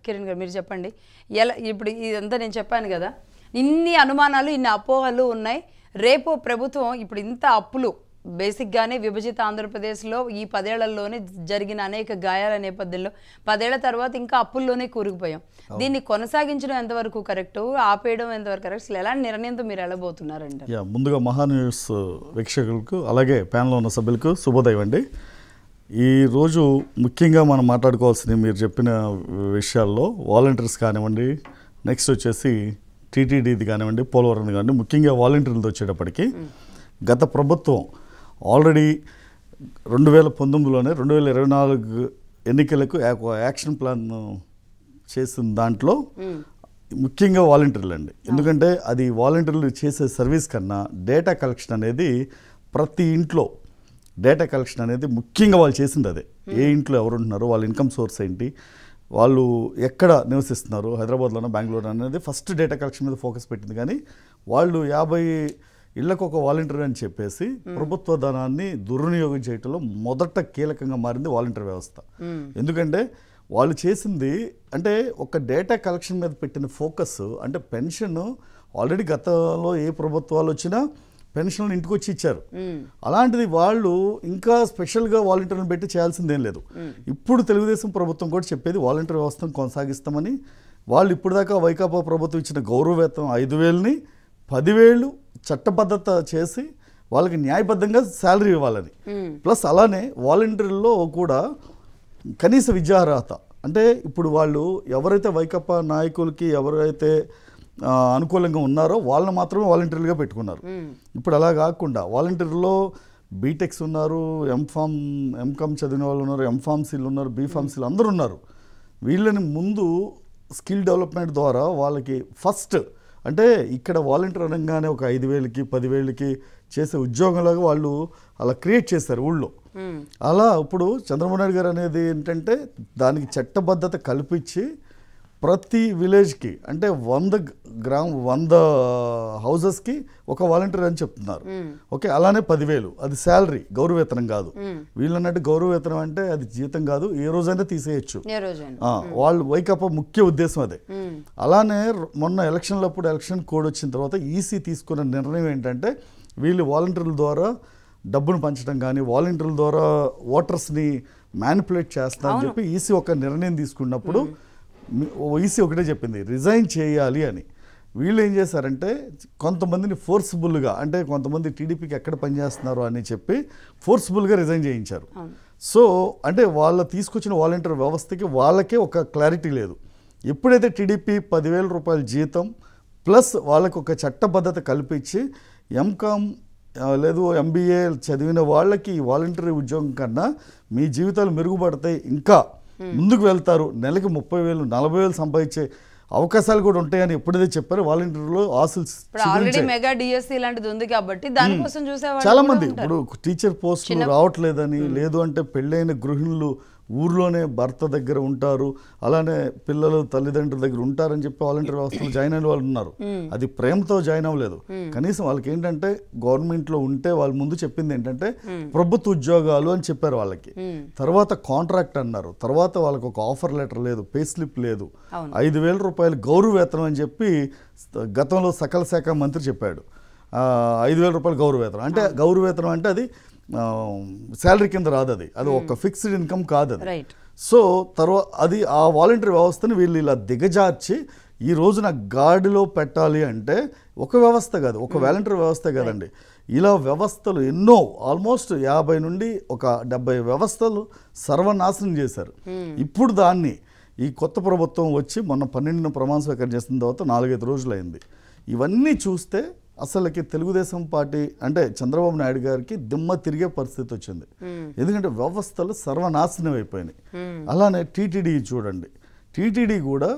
కిరణ్ గారు మీరు చెప్పండి. ఎలా ఇప్పుడు ఇదంతా నేను చెప్పాను కదా, ఇన్ని అనుమానాలు ఇన్ని అపోహలు ఉన్నాయి. రేపు ప్రభుత్వం ఇప్పుడు ఇంత అప్పులు బేసిక్గానే విభజిత ఆంధ్రప్రదేశ్లో ఈ 10 ఏళ్లలోనే జరిగిన అనేక గాయాల నేపథ్యంలో 10 ఏళ్ల తర్వాత ఇంకా అప్పుల్లోనే కూరుకుపోయాం. దీన్ని కొనసాగించడం ఎంతవరకు కరెక్ట్, ఆపేయడం ఎంతవరకు కరెక్ట్, ఎలాంటి నిర్ణయంతో మీరు వెళ్ళబోతున్నారండి? ముందుగా మహా న్యూస్ వీక్షకులకు అలాగే ప్యానల్లో ఉన్న సభ్యులకు శుభోదయం అండి. ఈరోజు ముఖ్యంగా మనం మాట్లాడుకోవాల్సిన మీరు చెప్పిన విషయాల్లో వాలంటీర్స్ కానివ్వండి, నెక్స్ట్ వచ్చేసి టీటీడీది కానివ్వండి, పోలవరం కానివ్వండి, ముఖ్యంగా వాలంటీర్లతో వచ్చేటప్పటికి గత ప్రభుత్వం ఆల్రెడీ 2019లోనే 2024 ఎన్నికలకు యాక్షన్ ప్లాన్ చేసిన దాంట్లో ముఖ్యంగా వాలంటీర్లు అండి. ఎందుకంటే అది వాలంటీర్లు చేసే సర్వీస్ కన్నా డేటా కలెక్షన్ అనేది ప్రతి ఇంట్లో డేటా కలెక్షన్ అనేది ముఖ్యంగా వాళ్ళు చేసింది అదే. ఏ ఇంట్లో ఎవరు ఉంటున్నారు, వాళ్ళ ఇన్కమ్ సోర్స్ ఏంటి, వాళ్ళు ఎక్కడ నివసిస్తున్నారు, హైదరాబాద్లోనో బెంగళూరు అనేది ఫస్ట్ డేటా కలెక్షన్ మీద ఫోకస్ పెట్టింది. కానీ వాళ్ళు 50 ఇళ్లకు ఒక వాలంటీర్ అని చెప్పేసి ప్రభుత్వ ధనాన్ని దుర్వినియోగం చేయటంలో మొదట కీలకంగా మారింది వాలంటీర్ వ్యవస్థ. ఎందుకంటే వాళ్ళు చేసింది అంటే ఒక డేటా కలెక్షన్ మీద పెట్టిన ఫోకస్ అంటే పెన్షన్ ఆల్రెడీ గతంలో ఏ ప్రభుత్వాలు వచ్చినా పెన్షన్లు ఇంటికి వచ్చి ఇచ్చారు. అలాంటిది వాళ్ళు ఇంకా స్పెషల్గా వాలంటీర్లను పెట్టి చేయాల్సిందేం లేదు. ఇప్పుడు తెలుగుదేశం ప్రభుత్వం కూడా చెప్పేది వాలంటీర్ వ్యవస్థను కొనసాగిస్తామని. వాళ్ళు ఇప్పుడు దాకా వైకాపా ప్రభుత్వం ఇచ్చిన గౌరవ వేతనం 5,000ని 10,000 చట్టబద్ధత చేసి వాళ్ళకి న్యాయబద్ధంగా శాలరీ ఇవ్వాలని. ప్లస్ అలానే వాలంటీర్లో కూడా కనీస విద్యార్హత అంటే ఇప్పుడు వాళ్ళు ఎవరైతే వైకాపా నాయకులకి ఎవరైతే అనుకూలంగా ఉన్నారో వాళ్ళని మాత్రమే వాలంటీర్లుగా పెట్టుకున్నారు. ఇప్పుడు అలా కాకుండా వాలంటీర్లో బీటెక్స్ ఉన్నారు, ఎంకామ్ చదివిన వాళ్ళు ఉన్నారు, ఎంఫార్మసీలు ఉన్నారు, బీఫార్మసీలు అందరూ ఉన్నారు. వీళ్ళని ముందు స్కిల్ డెవలప్మెంట్ ద్వారా వాళ్ళకి ఫస్ట్ అంటే ఇక్కడ వాలంటీర్ అనగానే ఒక 5,000కి 10,000కి చేసే ఉద్యోగంలాగా వాళ్ళు అలా క్రియేట్ చేశారు ఊళ్ళో. అలా ఇప్పుడు చంద్రబాబు నాయుడు గారు అనేది ఏంటంటే దానికి చట్టబద్ధత కల్పించి ప్రతి విలేజ్కి అంటే 100 హౌజెస్కి ఒక వాలంటీర్ అని చెప్తున్నారు. ఓకే, అలానే 10,000 అది శాలరీ, గౌరవవేతనం కాదు. వీళ్ళన్నట్టు గౌరవవేతనం అంటే అది జీతం కాదు, ఏ రోజైనా తీసేయచ్చు. వాళ్ళు వైకాపా ముఖ్య ఉద్దేశం అదే. అలానే మొన్న ఎలక్షన్లప్పుడు ఎలక్షన్ కోడ్ వచ్చిన తర్వాత ఈసీ తీసుకున్న నిర్ణయం ఏంటంటే వీళ్ళు వాలంటీర్ల ద్వారా డబ్బును పంచడం కానీ వాలంటీర్ల ద్వారా ఓటర్స్ని మ్యానిపులేట్ చేస్తారని చెప్పి ఈసీ ఒక నిర్ణయం తీసుకున్నప్పుడు ఈసీ ఒకటే చెప్పింది రిజైన్ చేయాలి అని. వీళ్ళు ఏం చేశారంటే కొంతమందిని ఫోర్స్ఫుల్గా అంటే కొంతమంది టీడీపీకి ఎక్కడ పనిచేస్తున్నారు అని చెప్పి ఫోర్స్ఫుల్గా రిజైన్ చేయించారు. సో అంటే వాళ్ళ తీసుకొచ్చిన వాలంటీర్ వ్యవస్థకి వాళ్ళకే ఒక క్లారిటీ లేదు. ఎప్పుడైతే టీడీపీ 10,000 రూపాయల జీతం ప్లస్ వాళ్ళకు ఒక చట్టబద్ధత కల్పించి ఎంకామ్ లేదు ఎంబీఏ చదివిన వాళ్ళకి వాలంటీర్ ఉద్యోగం కన్నా మీ జీవితాలు మెరుగుపడతాయి, ఇంకా ముందుకు వెళ్తారు, నెలకి 30,000 40,000 సంపాదించే అవకాశాలు కూడా ఉంటాయని ఎప్పుడైతే చెప్పారో వాలంటీర్లు ఆశలు చాలా మంది ఇప్పుడు టీచర్ పోస్టులు రావట్లేదని, లేదు అంటే పెళ్ళైన గృహిణులు ఊర్లోనే భర్త దగ్గర ఉంటారు, అలానే పిల్లలు తల్లిదండ్రుల దగ్గర ఉంటారని చెప్పి వాలంటీర్ వ్యవస్థలో జాయిన్ అయిన వాళ్ళు ఉన్నారు. అది ప్రేమతో జాయిన్ అవ్వలేదు. కనీసం వాళ్ళకి ఏంటంటే గవర్నమెంట్లో ఉంటే వాళ్ళు ముందు చెప్పింది ఏంటంటే ప్రభుత్వ ఉద్యోగాలు అని చెప్పారు వాళ్ళకి. తర్వాత కాంట్రాక్ట్ అన్నారు, తర్వాత వాళ్ళకి ఒక ఆఫర్ లెటర్ లేదు, పే స్లిప్ లేదు, 5,000 రూపాయలు గౌరవ వేతనం అని చెప్పి గతంలో సకల శాఖ మంత్రి చెప్పాడు. 5,000 రూపాయలు గౌరవ వేతనం అంటే గౌరవ వేతనం అంటే అది శాలరీ కింద రాదు, అది ఒక ఫిక్స్డ్ ఇన్కమ్ కాదు అది. సో తర్వాత అది ఆ వాలంటీర్ వ్యవస్థని వీళ్ళు ఇలా దిగజార్చి ఈ రోజున గాడిలో పెట్టాలి అంటే ఒక వ్యవస్థ కాదు, ఒక వాలంటీర్ వ్యవస్థ కాదండి, ఇలా వ్యవస్థలు ఎన్నో ఆల్మోస్ట్ 50 నుండి ఒక 70 వ్యవస్థలు సర్వనాశనం చేశారు. ఇప్పుడు దాన్ని ఈ కొత్త ప్రభుత్వం వచ్చి మొన్న 12న ప్రమాణ స్వీకారం చేసిన తర్వాత 4-5 రోజులైంది. ఇవన్నీ చూస్తే అసలుకి తెలుగుదేశం పార్టీ అంటే చంద్రబాబు నాయుడు గారికి దిమ్మ తిరిగే పరిస్థితి వచ్చింది. ఎందుకంటే వ్యవస్థలు సర్వనాశనం అయిపోయినాయి. అలానే టీటీడీ చూడండి, టీటీడీ కూడా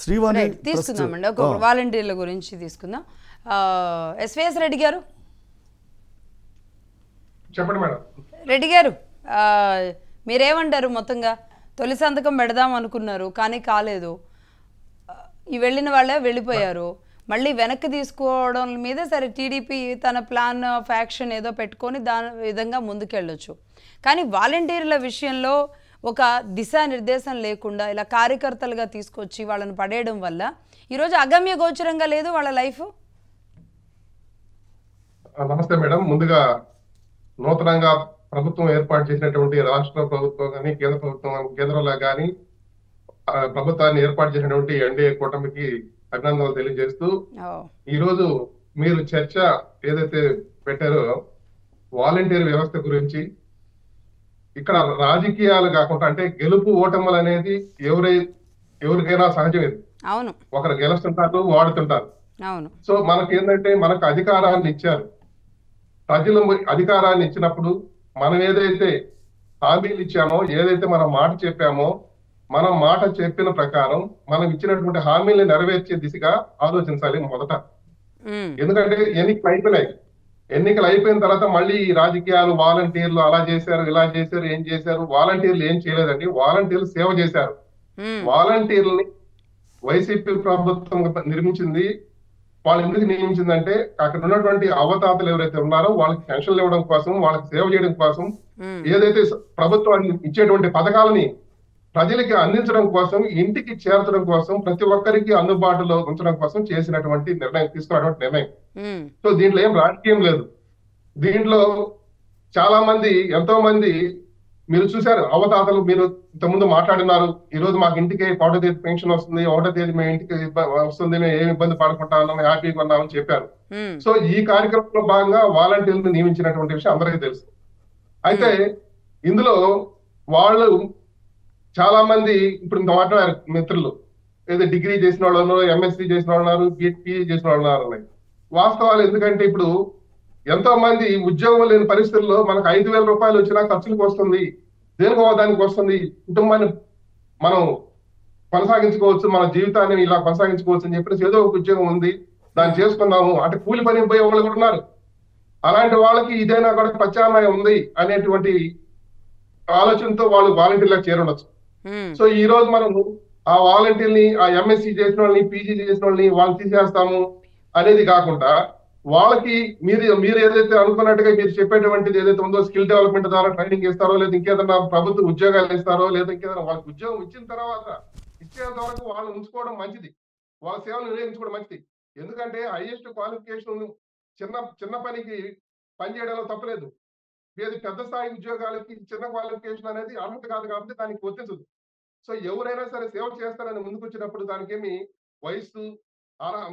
శ్రీవాణి తీసుకుందామండి, ఒక వాలంటీర్ల గురించి తీసుకుందాం. ఎస్విఎస్ రెడ్డి గారు, చెప్పండి మేడం. రెడ్డి గారు మీరేమంటారు? మొత్తంగా తొలి సంతకం పెడదాం అనుకున్నారు కానీ కాలేదు, ఈ వెళ్ళిన వాళ్ళే వెళ్ళిపోయారు, మళ్ళీ వెనక్కి తీసుకోవడం మీద సరే టీడీపీ తన ప్లాన్ ఆఫ్ యాక్షన్ ఏదో పెట్టుకొని దాని విధంగా ముందుకెళ్ళొచ్చు. కానీ వాలంటీర్ల విషయంలో ఒక దిశానిర్దేశం లేకుండా ఇలా కార్యకర్తలుగా తీసుకొచ్చి వాళ్ళని పడేయడం వల్ల ఈరోజు అగమ్య గోచరంగా లేదు వాళ్ళ లైఫ్? నమస్తే మేడం. ముందుగా నూతనంగా ప్రభుత్వం ఏర్పాటు చేసినటువంటి రాష్ట్ర ప్రభుత్వం కానీ కేంద్ర ప్రభుత్వం కేంద్రంలో కానీ ప్రభుత్వాన్ని ఏర్పాటు చేసినటువంటి ఎన్డీఏ కూటమికి అభినందనలు తెలియజేస్తూ, ఈ రోజు మీరు చర్చ ఏదైతే పెట్టారో వాలంటీర్ వ్యవస్థ గురించి, ఇక్కడ రాజకీయాలు కాకుండా అంటే గెలుపు ఓటములు అనేది ఎవరికైనా సహజమే. అవును, ఒకరు గెలుస్తుంటారు, వాడుతుంటారు. అవును. సో మనకి ఏంటంటే మనకు అధికారాన్ని ఇచ్చారు. ప్రజలు అధికారాన్ని ఇచ్చినప్పుడు మనం ఏదైతే హామీలు ఇచ్చామో, ఏదైతే మనం మాట చెప్పామో, మనం మాట చెప్పిన ప్రకారం మనం ఇచ్చినటువంటి హామీల్ని నెరవేర్చే దిశగా ఆలోచించాలి మొదట. ఎందుకంటే ఎన్నికలు అయిపోయిన తర్వాత మళ్ళీ ఈ రాజకీయాలు, వాలంటీర్లు అలా చేశారు, ఇలా చేశారు, ఏం చేశారు. వాలంటీర్లు ఏం చేయలేదండి, వాలంటీర్లు సేవ చేశారు. వాలంటీర్లని వైసీపీ ప్రభుత్వం నిర్మించింది. వాళ్ళు ఎందుకు నియమించిందంటే అక్కడ ఉన్నటువంటి అవతాతలు ఎవరైతే ఉన్నారో వాళ్ళకి పెన్షన్లు ఇవ్వడం కోసం, వాళ్ళకి సేవ చేయడం కోసం, ఏదైతే ప్రభుత్వాన్ని ఇచ్చేటువంటి పథకాలని ప్రజలకి అందించడం కోసం, ఇంటికి చేర్చడం కోసం, ప్రతి ఒక్కరికి అందుబాటులో ఉంచడం కోసం చేసినటువంటి నిర్ణయం, తీసుకున్నటువంటి నిర్ణయం. సో దీంట్లో ఏం రాజకీయం లేదు. దీంట్లో చాలా మంది, ఎంతో మంది మీరు చూశారు, అవతాతలు మీరు ఇంతకుముందు మాట్లాడినారు. ఈ రోజు మాకు ఇంటికి 1వ తేదీ పెన్షన్ వస్తుంది, 1వ తేదీ మేము ఇంటికి వస్తుంది, మేము ఏమి ఇబ్బంది పడకుండా ఉన్నాం, హ్యాపీగా ఉన్నామని చెప్పారు. సో ఈ కార్యక్రమంలో భాగంగా వాలంటీర్లు నియమించినటువంటి విషయం అందరికీ తెలుసు. అయితే ఇందులో వాళ్ళు చాలా మంది ఇప్పుడు ఇంకా మాట్లాడారు మిత్రులు, ఏదో డిగ్రీ చేసిన వాళ్ళు ఉన్నారు, ఎంఎస్సీ చేసిన వాళ్ళు ఉన్నారు, పిహెచ్డి చేసిన వాళ్ళు ఉన్నారు. వాస్తవాలు ఎందుకంటే ఇప్పుడు ఎంతో మంది ఉద్యోగం లేని పరిస్థితుల్లో మనకు 5,000 రూపాయలు వచ్చినా ఖర్చులకు వస్తుంది, దేనికో దానికి వస్తుంది, కుటుంబాన్ని మనం కొనసాగించుకోవచ్చు, మన జీవితాన్ని ఇలా కొనసాగించుకోవచ్చు అని చెప్పేసి ఏదో ఒక ఉద్యోగం ఉంది, దాన్ని చేసుకున్నాము అంటే కూలి పని పోయే వాళ్ళు కూడా ఉన్నారు. అలాంటి వాళ్ళకి ఇదైనా కూడా ప్రత్యామ్నాయం ఉంది అనేటువంటి ఆలోచనతో వాళ్ళు వాలంటీర్లకు చేరుండొచ్చు. సో ఈ రోజు మనము ఆ వాలంటీర్ని, ఆ ఎంఎస్సీ చేసిన వాళ్ళని, పీజీ చేసిన వాళ్ళని వాళ్ళు తీసేస్తాము అనేది కాకుండా, వాళ్ళకి మీరు ఏదైతే అనుకున్నట్టుగా మీరు చెప్పేటువంటిది ఏదైతే ఉందో స్కిల్ డెవలప్మెంట్ ద్వారా ట్రైనింగ్ ఇస్తారో, లేదా ఇంకేదైనా ప్రభుత్వ ఉద్యోగాలు ఇస్తారో, లేదా ఇంకేదైనా వాళ్ళకి ఉద్యోగం ఇచ్చిన తర్వాత ఇచ్చేంత వరకు వాళ్ళు ఉంచుకోవడం మంచిది, వాళ్ళ సేవలు నిర్వహించుకోవడం మంచిది. ఎందుకంటే హైయెస్ట్ క్వాలిఫికేషన్ చిన్న పనికి పనిచేయడంలో తప్పలేదు. పెద్ద స్థాయి ఉద్యోగాలకి చిన్న క్వాలిఫికేషన్ అనేది అర్హత కాదు కాబట్టి దానికి వర్తించదు. సో ఎవరైనా సరే సేవ చేస్తారని ముందుకు వచ్చినప్పుడు దానికి ఏమి వయసు,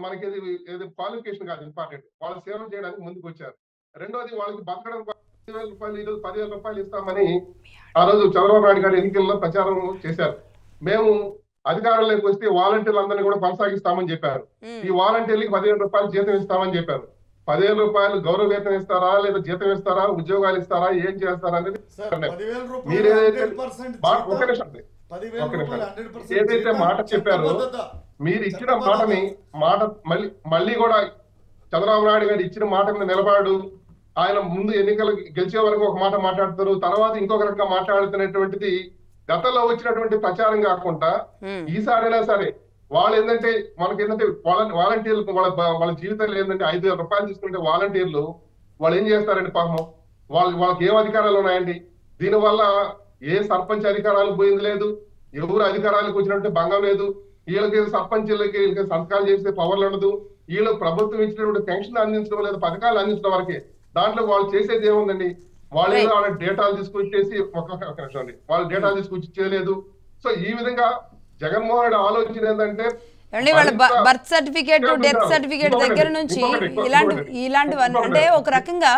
మనకి ఏది క్వాలిఫికేషన్ కాదు ఇంపార్టెంట్, వాళ్ళు సేవ చేయడానికి ముందుకు వచ్చారు. రెండోది వాళ్ళకి బతకడం 10,000 రూపాయలు, ఈరోజు 10,000 రూపాయలు ఇస్తామని ఆ రోజు చంద్రబాబు నాయుడు గారు ఎన్నికల్లో ప్రచారం చేశారు. మేము అధికారంలోకి వస్తే వాలంటీర్లు అందరినీ కూడా కొనసాగిస్తామని చెప్పారు. ఈ వాలంటీర్లకి 10,000 రూపాయలు జీతం ఇస్తామని చెప్పారు. 10,000 రూపాయలు గౌరవ వేతనం ఇస్తారా, లేదా జీతం ఇస్తారా, ఉద్యోగాలు ఇస్తారా, ఏం చేస్తారా అనేది మీరేదైతే ఏదైతే మాట చెప్పారో, మీరు ఇచ్చిన మాట మళ్ళీ కూడా చంద్రబాబు నాయుడు గారు ఇచ్చిన మాట మీద నిలబడు. ఆయన ముందు ఎన్నికలు గెలిచే వరకు ఒక మాట మాట్లాడతారు, తర్వాత ఇంకొక రకంగా మాట్లాడుతున్నటువంటిది గతంలో వచ్చినటువంటి ప్రచారం కాకుండా ఈసారైనా సరే వాళ్ళు ఏంటంటే మనకి ఏంటంటే వాలంటీర్లకు వాళ్ళ జీవితంలో ఏంటంటే 5,000 రూపాయలు తీసుకుంటే వాలంటీర్లు వాళ్ళు ఏం చేస్తారండి పాపం, వాళ్ళకి ఏం అధికారాలు ఉన్నాయండి? దీనివల్ల ఏ సర్పంచ్ అధికారాలు పోయింది లేదు, ఎవరు అధికారాలకు వచ్చినట్టు భంగం లేదు, వీళ్ళకి సర్పంచ్లకి సంతకాలు చేసే పవర్లు ఉండదు, వీళ్ళు ప్రభుత్వం ఇచ్చినటువంటి పెన్షన్ అందించడం లేదా పథకాలు అందించడం వరకే. దాంట్లో వాళ్ళు చేసేది ఏముందండి, వాళ్ళు వాళ్ళ డేటాలు తీసుకొచ్చేసి వాళ్ళ డేటాలు తీసుకొచ్చి చేయలేదు. సో ఈ విధంగా జగన్మోహన్ రెడ్డి ఆలోచన ఏంటంటే వాళ్ళ బర్త్ సర్టిఫికేట్, డెత్ సర్టిఫికేట్ దగ్గర నుంచి ఇలాంటివన్నీ అంటే ఒక రకంగా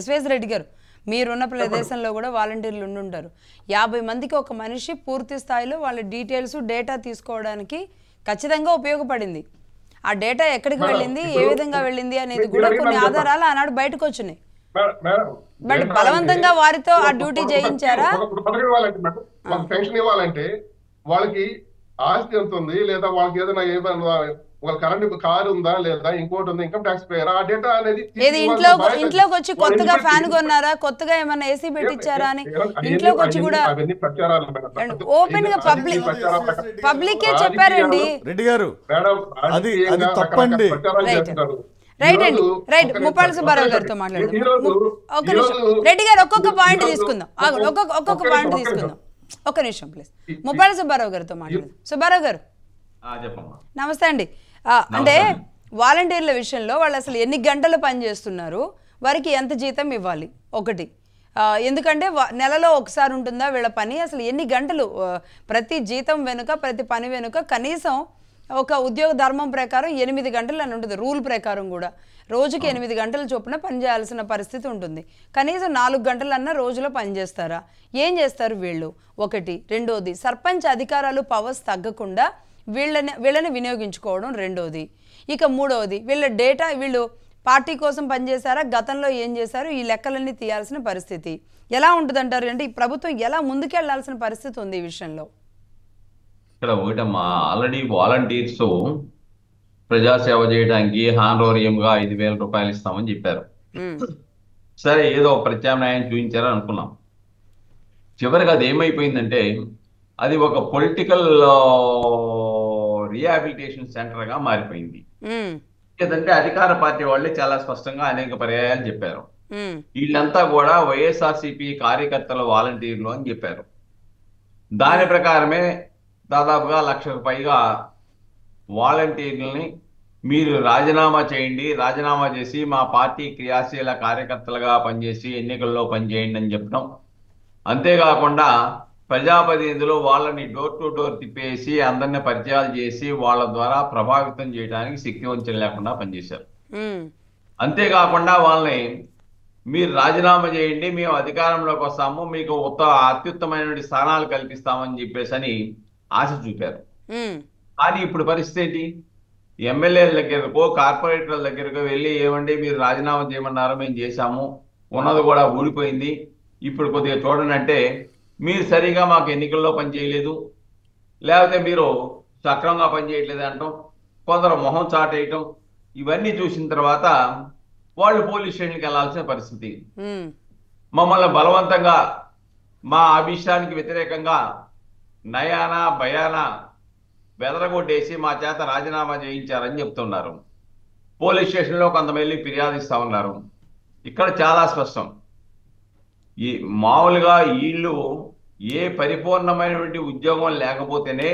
ఎస్వేస్ రెడ్డి గారు మీరున్న ప్రదేశంలో కూడా వాలంటీర్లు ఉండుంటారు. 50 మందికి ఒక మనిషి పూర్తి స్థాయిలో వాళ్ళ డీటెయిల్స్, డేటా తీసుకోవడానికి ఖచ్చితంగా ఉపయోగపడింది. ఆ డేటా ఎక్కడికి వెళ్ళింది, ఏ విధంగా వెళ్ళింది అనేది కూడా కొన్ని ఆధారాలు ఆనాడు బయటకు వచ్చినాయి. బట్ బలవంతంగా వారితో ఆ డ్యూటీ చేయించారా? పెన్షన్ ఇవ్వాలంటే వాళ్ళకి ఆస్తి ఎంత ఉంది, లేదా వాళ్ళకి ఏదైనా వాళ్ళ కరెంట్ కారు ఉందా, లేదా ఇంకోటి ఉందా, ఇన్కమ్ ట్యాక్స్ పేరా, ఆ డేటా అనేది ఇంట్లోకి వచ్చి కొత్తగా ఫ్యాన్ కొన్నారా, కొత్తగా ఏమన్నా ఏసీ పెట్టించారా అని ఇంట్లోకి వచ్చి కూడా ఓపెన్ గా పబ్లికే చెప్పారండి. రెడ్డి గారు అది తప్పండి. రైట్ అండి, రైట్. ముప్పాళ్ళ సుబ్బారావు గారితో మాట్లాడదాం. రెడ్డి గారు ఒక్కొక్క పాయింట్ తీసుకుందాం. ఒక్క నిమిషం ప్లీజ్. ముప్పాళ్ళ సుబ్బారావు గారితో మాట్లాడదు. సుబ్బారావు గారు నమస్తే అండి. అంటే వాలంటీర్ల విషయంలో వాళ్ళు అసలు ఎన్ని గంటలు పనిచేస్తున్నారు, వారికి ఎంత జీతం ఇవ్వాలి ఒకటి, ఎందుకంటే నెలలో ఒకసారి ఉంటుందా వీళ్ళ పని, అసలు ఎన్ని గంటలు, ప్రతి జీతం వెనుక ప్రతి పని వెనుక కనీసం ఒక ఉద్యోగ ధర్మం ప్రకారం 8 గంటలు అని ఉంటుంది, రూల్ ప్రకారం కూడా రోజుకి 8 గంటల చొప్పున పని చేయాల్సిన పరిస్థితి ఉంటుంది. కనీసం 4 గంటలన్నా రోజులో పనిచేస్తారా? ఏం చేస్తారు వీళ్ళు? ఒకటి. రెండోది, సర్పంచ్ అధికారాలు పవర్స్ తగ్గకుండా వీళ్ళని వినియోగించుకోవడం రెండోది. ఇక మూడవది, వీళ్ళ డేటా, వీళ్ళు పార్టీ కోసం పనిచేశారా, గతంలో ఏం చేశారు, ఈ లెక్కలన్నీ తీయాల్సిన పరిస్థితి ఎలా ఉంటుందంటారు? అంటే ఈ ప్రభుత్వం ఎలా ముందుకెళ్లాల్సిన పరిస్థితి ఉంది ఈ విషయంలో? ఇక్కడ ఒకటమ్మా, ఆల్రెడీ వాలంటీర్స్ ప్రజాసేవ చేయడానికి హానరోరియంగా 5,000 రూపాయలు ఇస్తామని చెప్పారు. సరే, ఏదో ప్రత్యామ్నాయం చూపించారని అనుకున్నాం. చివరికి అది ఏమైపోయిందంటే అది ఒక పొలిటికల్ రిహాబిలిటేషన్ సెంటర్గా మారిపోయింది. ఏదంటే అధికార పార్టీ వాళ్ళే చాలా స్పష్టంగా అనేక పర్యాయాలు చెప్పారు, వీళ్ళంతా కూడా వైఎస్ఆర్సీపీ కార్యకర్తల వాలంటీర్లు అని చెప్పారు. దాని ప్రకారమే దాదాపుగా 1,00,000కు పైగా వాలంటీర్లని మీరు రాజీనామా చేయండి, రాజీనామా చేసి మా పార్టీ క్రియాశీల కార్యకర్తలుగా పనిచేసి ఎన్నికల్లో పనిచేయండి అని చెప్పడం. అంతేకాకుండా ప్రజాప్రతినిధులు వాళ్ళని డోర్ టు డోర్ తిప్పేసి అందరిని పరిచయాలు చేసి వాళ్ళ ద్వారా ప్రభావితం చేయడానికి శక్తివంచన లేకుండా పనిచేశారు. అంతేకాకుండా వాళ్ళని మీరు రాజీనామా చేయండి, మేము అధికారంలోకి వస్తాము, మీకు అత్యుత్తమైన స్థానాలు కల్పిస్తామని చెప్పేసి అని ఆశ చూపారు. కానీ ఇప్పుడు పరిస్థితి ఏంటి? ఎమ్మెల్యేల దగ్గరకో కార్పొరేటర్ల దగ్గరకు వెళ్ళి ఏమండి మీరు రాజీనామా చేయమన్నారు, మేము చేశాము, ఉన్నది కూడా ఊడిపోయింది, ఇప్పుడు కొద్దిగా చూడండి అంటే మీరు సరిగా మాకు ఎన్నికల్లో పనిచేయలేదు, లేకపోతే మీరు సక్రమంగా పనిచేయట్లేదు అంటాం, కొందరు మొహం చాటేయటం, ఇవన్నీ చూసిన తర్వాత వాళ్ళు పోలీస్ స్టేషన్కి వెళ్లాల్సిన పరిస్థితి. మమ్మల్ని బలవంతంగా మా అభిష్టానికి వ్యతిరేకంగా నయానా భయానా బెదరగొట్టేసి మా చేత రాజీనామా చేయించారని చెప్తున్నారు. పోలీస్ స్టేషన్లో కొంతమంది ఫిర్యాదు ఇస్తా ఉన్నారు. ఇక్కడ చాలా స్పష్టం, ఈ మామూలుగా వీళ్ళు ఏ పరిపూర్ణమైనటువంటి ఉద్యోగం లేకపోతేనే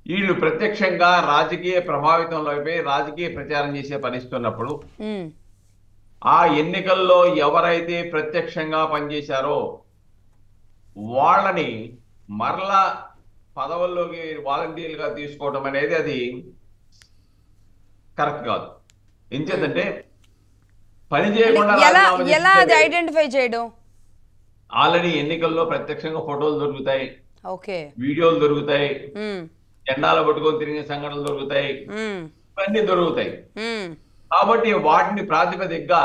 వీళ్ళు ప్రత్యక్షంగా రాజకీయ ప్రభావితంలో అయిపోయి రాజకీయ ప్రచారం చేసే పరిస్థితి ఉన్నప్పుడు ఆ ఎన్నికల్లో ఎవరైతే ప్రత్యక్షంగా పనిచేశారో వాళ్ళని మరలా పదవుల్లోకి వాలంటీర్లుగా తీసుకోవడం అనేది అది కరెక్ట్ కాదు. ఎందుకంటే పని చేయకుండా ఐడెంటిఫై చేయడం, ఆల్రెడీ ఎన్నికల్లో ప్రత్యక్షంగా ఫోటోలు దొరుకుతాయి, వీడియోలు దొరుకుతాయి, జెండాలు పట్టుకొని తిరిగిన సంఘటనలు దొరుకుతాయి, ఇవన్నీ దొరుకుతాయి. కాబట్టి వాటిని ప్రాతిపదికగా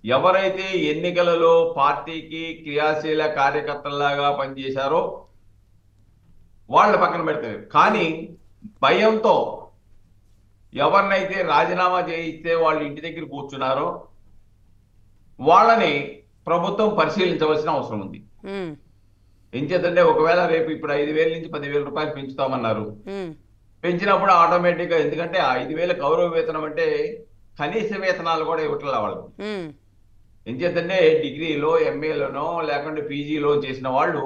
ఎవరైతే ఎన్నికలలో పార్టీకి క్రియాశీల కార్యకర్తలాగా పనిచేశారో వాళ్ళ పక్కన పెడతారు. కానీ భయంతో ఎవరినైతే రాజీనామా చేయిస్తే వాళ్ళు ఇంటి దగ్గర కూర్చున్నారో వాళ్ళని ప్రభుత్వం పరిశీలించవలసిన అవసరం ఉంది. ఏం చేద్దంటే ఒకవేళ రేపు ఇప్పుడు 5,000 నుంచి 10,000 రూపాయలు పెంచుతామన్నారు, పెంచినప్పుడు ఆటోమేటిక్ గా, ఎందుకంటే 5,000 గౌరవ వేతనం అంటే కనీస వేతనాలు కూడా ఇవ్వట్లే వాళ్ళకు. ఏం చేద్దంటే డిగ్రీలో ఎంఏలోనో లేకుంటే పీజీలో చేసిన వాళ్ళు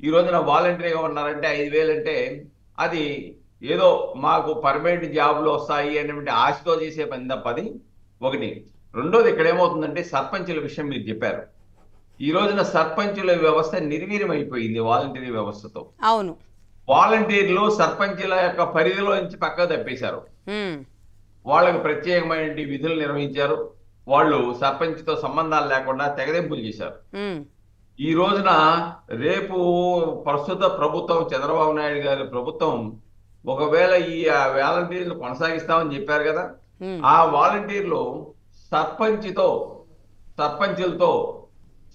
ఈ రోజున వాలంటరీగా ఉన్నారంటే 5,000 అంటే అది ఏదో మాకు పర్మనెంట్ జాబ్లు వస్తాయి అనేటువంటి ఆశతో చేసే పని తప్ప అది ఒకటి. రెండోది, ఇక్కడ ఏమవుతుందంటే సర్పంచుల విషయం మీరు చెప్పారు. ఈ రోజున సర్పంచుల వ్యవస్థ నిర్వీర్యం అయిపోయింది వాలంటీర్ వ్యవస్థతో. అవును, వాలంటీర్లు సర్పంచుల యొక్క పరిధిలో నుంచి పక్కకు తప్పేశారు. వాళ్ళకు ప్రత్యేకమైన విధులు నిర్వహించారు. వాళ్ళు సర్పంచ్తో సంబంధాలు లేకుండా తెగదెంపులు చేశారు. ఈ రోజున రేపు ప్రస్తుత ప్రభుత్వం చంద్రబాబు నాయుడు గారి ప్రభుత్వం ఒకవేళ ఈ వాలంటీర్లు కొనసాగిస్తామని చెప్పారు కదా, ఆ వాలంటీర్లు సర్పంచులతో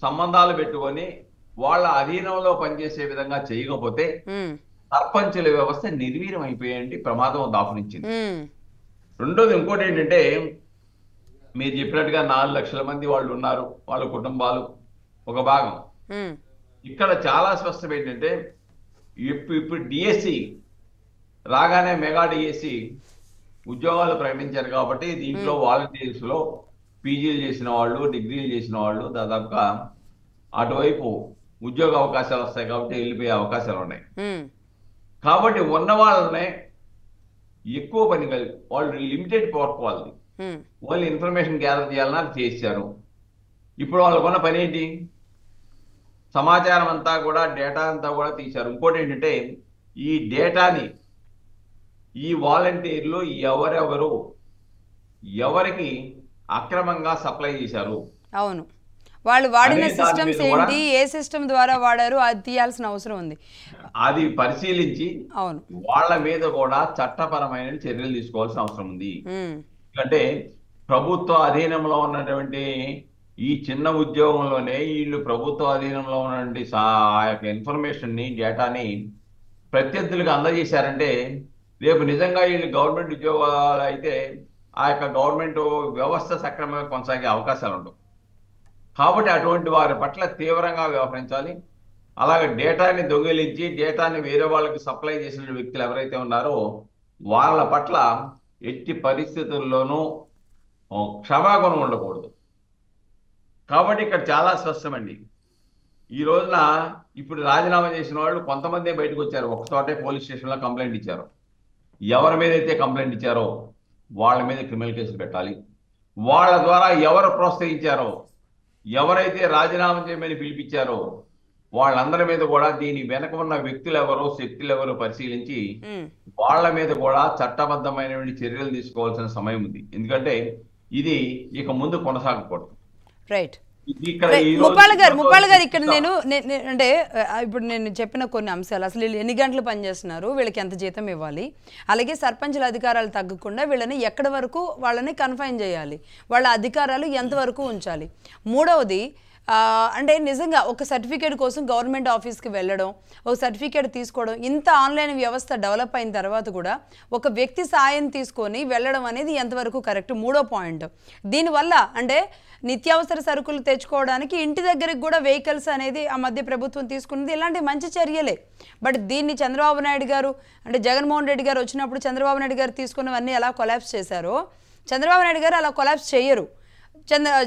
సంబంధాలు పెట్టుకొని వాళ్ళ అధీనంలో పనిచేసే విధంగా చేయకపోతే సర్పంచుల వ్యవస్థ నిర్వీర్యం అయిపోయేంటి ప్రమాదం దాపునించింది. రెండోది, ఇంకోటి ఏంటంటే మీరు చెప్పినట్టుగా 4 లక్షల మంది వాళ్ళు ఉన్నారు, వాళ్ళ కుటుంబాలు ఒక భాగం. ఇక్కడ చాలా స్పష్టం ఏంటంటే ఇప్పుడు డిఎస్సి రాగానే మెగా డిఎస్సి ఉద్యోగాలు ప్రకటించారు కాబట్టి దీంట్లో వాలంటీర్స్ లో పీజీలు చేసిన వాళ్ళు, డిగ్రీలు చేసిన వాళ్ళు దాదాపుగా అటువైపు ఉద్యోగ అవకాశాలు వస్తాయి కాబట్టి వెళ్ళిపోయే అవకాశాలు ఉన్నాయి. కాబట్టి ఉన్న వాళ్ళనే ఎక్కువ పని వాళ్ళు లిమిటెడ్ వర్క్ వాళ్ళది, వాళ్ళు ఇన్ఫర్మేషన్ గ్యాదర్ చేయాలన్నా చేశారు. ఇప్పుడు వాళ్ళకున్న పని ఏంటి, సమాచారం అంతా కూడా డేటా అంతా కూడా తీశారు. ఇంకోటి ఏంటంటే ఈ డేటాని ఈ వాలంటీర్లు ఎవరికి అక్రమంగా సప్లై చేశారు, అవును, వాళ్ళు వాడిన సిస్టమ్స్ ఏంటి, ఏ సిస్టమ్ ద్వారా వాడారు, అది తీయాల్సిన అవసరం ఉంది. అది పరిశీలించి అవును వాళ్ళ మీద కూడా చట్టపరమైన చర్యలు తీసుకోవాల్సిన అవసరం ఉంది. ఎందుకంటే ప్రభుత్వ అధీనంలో ఉన్నటువంటి ఈ చిన్న ఉద్యోగంలోనే వీళ్ళు ప్రభుత్వ అధీనంలో ఉన్నటువంటి ఆ యొక్క ఇన్ఫర్మేషన్ ని డేటాని ప్రత్యర్థులకు అందజేశారంటే రేపు నిజంగా వీళ్ళు గవర్నమెంట్ ఉద్యోగాలు అయితే ఆ యొక్క గవర్నమెంట్ వ్యవస్థ సక్రమంగా కొనసాగే అవకాశాలు ఉండవు. కాబట్టి అటువంటి వారి పట్ల తీవ్రంగా వ్యవహరించాలి. అలాగే డేటాని దొంగిలించి డేటాని వేరే వాళ్ళకి సప్లై చేసిన వ్యక్తులు ఎవరైతే ఉన్నారో వాళ్ళ పట్ల ఎట్టి పరిస్థితుల్లోనూ క్షమాగుణం ఉండకూడదు. కాబట్టి ఇక్కడ చాలా స్పష్టమండి. ఈ రోజున ఇప్పుడు రాజీనామా చేసిన వాళ్ళు కొంతమంది బయటకు వచ్చారు, ఒక చోటే పోలీస్ స్టేషన్లో కంప్లైంట్ ఇచ్చారు. ఎవరి మీద అయితే కంప్లైంట్ ఇచ్చారో వాళ్ళ మీద క్రిమినల్ కేసులు పెట్టాలి. వాళ్ళ ద్వారా ఎవరు ప్రోత్సహించారో, ఎవరైతే రాజీనామా చేయమని పిలిపించారో వాళ్ళందరి మీద కూడా దీని వెనక ఉన్న వ్యక్తులు ఎవరో శక్తులు ఎవరో పరిశీలించి వాళ్ళ మీద కూడా చట్టబద్ధమైనటువంటి చర్యలు తీసుకోవాల్సిన సమయం ఉంది. ఎందుకంటే ఇది ఇక ముందు కొనసాగకూడదు. రైట్. ముప్పాళ్ళ గారు ఇక్కడ నేను అంటే ఇప్పుడు నేను చెప్పిన కొన్ని అంశాలు, అసలు వీళ్ళు ఎన్ని గంటలు పనిచేస్తున్నారు, వీళ్ళకి ఎంత జీతం ఇవ్వాలి, అలాగే సర్పంచుల అధికారాలు తగ్గకుండా వీళ్ళని ఎక్కడి వరకు వాళ్ళని కన్ఫైన్ చేయాలి, వాళ్ళ అధికారాలు ఎంతవరకు ఉంచాలి. మూడవది అంటే నిజంగా ఒక సర్టిఫికేట్ కోసం గవర్నమెంట్ ఆఫీస్కి వెళ్ళడం, ఒక సర్టిఫికేట్ తీసుకోవడం, ఇంత ఆన్లైన్ వ్యవస్థ డెవలప్ అయిన తర్వాత కూడా ఒక వ్యక్తి సాయం తీసుకొని వెళ్ళడం అనేది ఎంతవరకు కరెక్ట్. మూడో పాయింట్, దీనివల్ల అంటే నిత్యావసర సరుకులు తెచ్చుకోవడానికి ఇంటి దగ్గరికి కూడా వెహికల్స్ అనేది ఆ మధ్య ప్రభుత్వం తీసుకున్నది, ఇలాంటి మంచి చర్యలే. బట్ దీన్ని చంద్రబాబు నాయుడు గారు అంటే జగన్మోహన్ రెడ్డి గారు వచ్చినప్పుడు చంద్రబాబు నాయుడు గారు తీసుకున్నవన్నీ ఎలా కొలాప్స్ చేశారో చంద్రబాబు నాయుడు గారు అలా కొలాప్స్ చేయరు.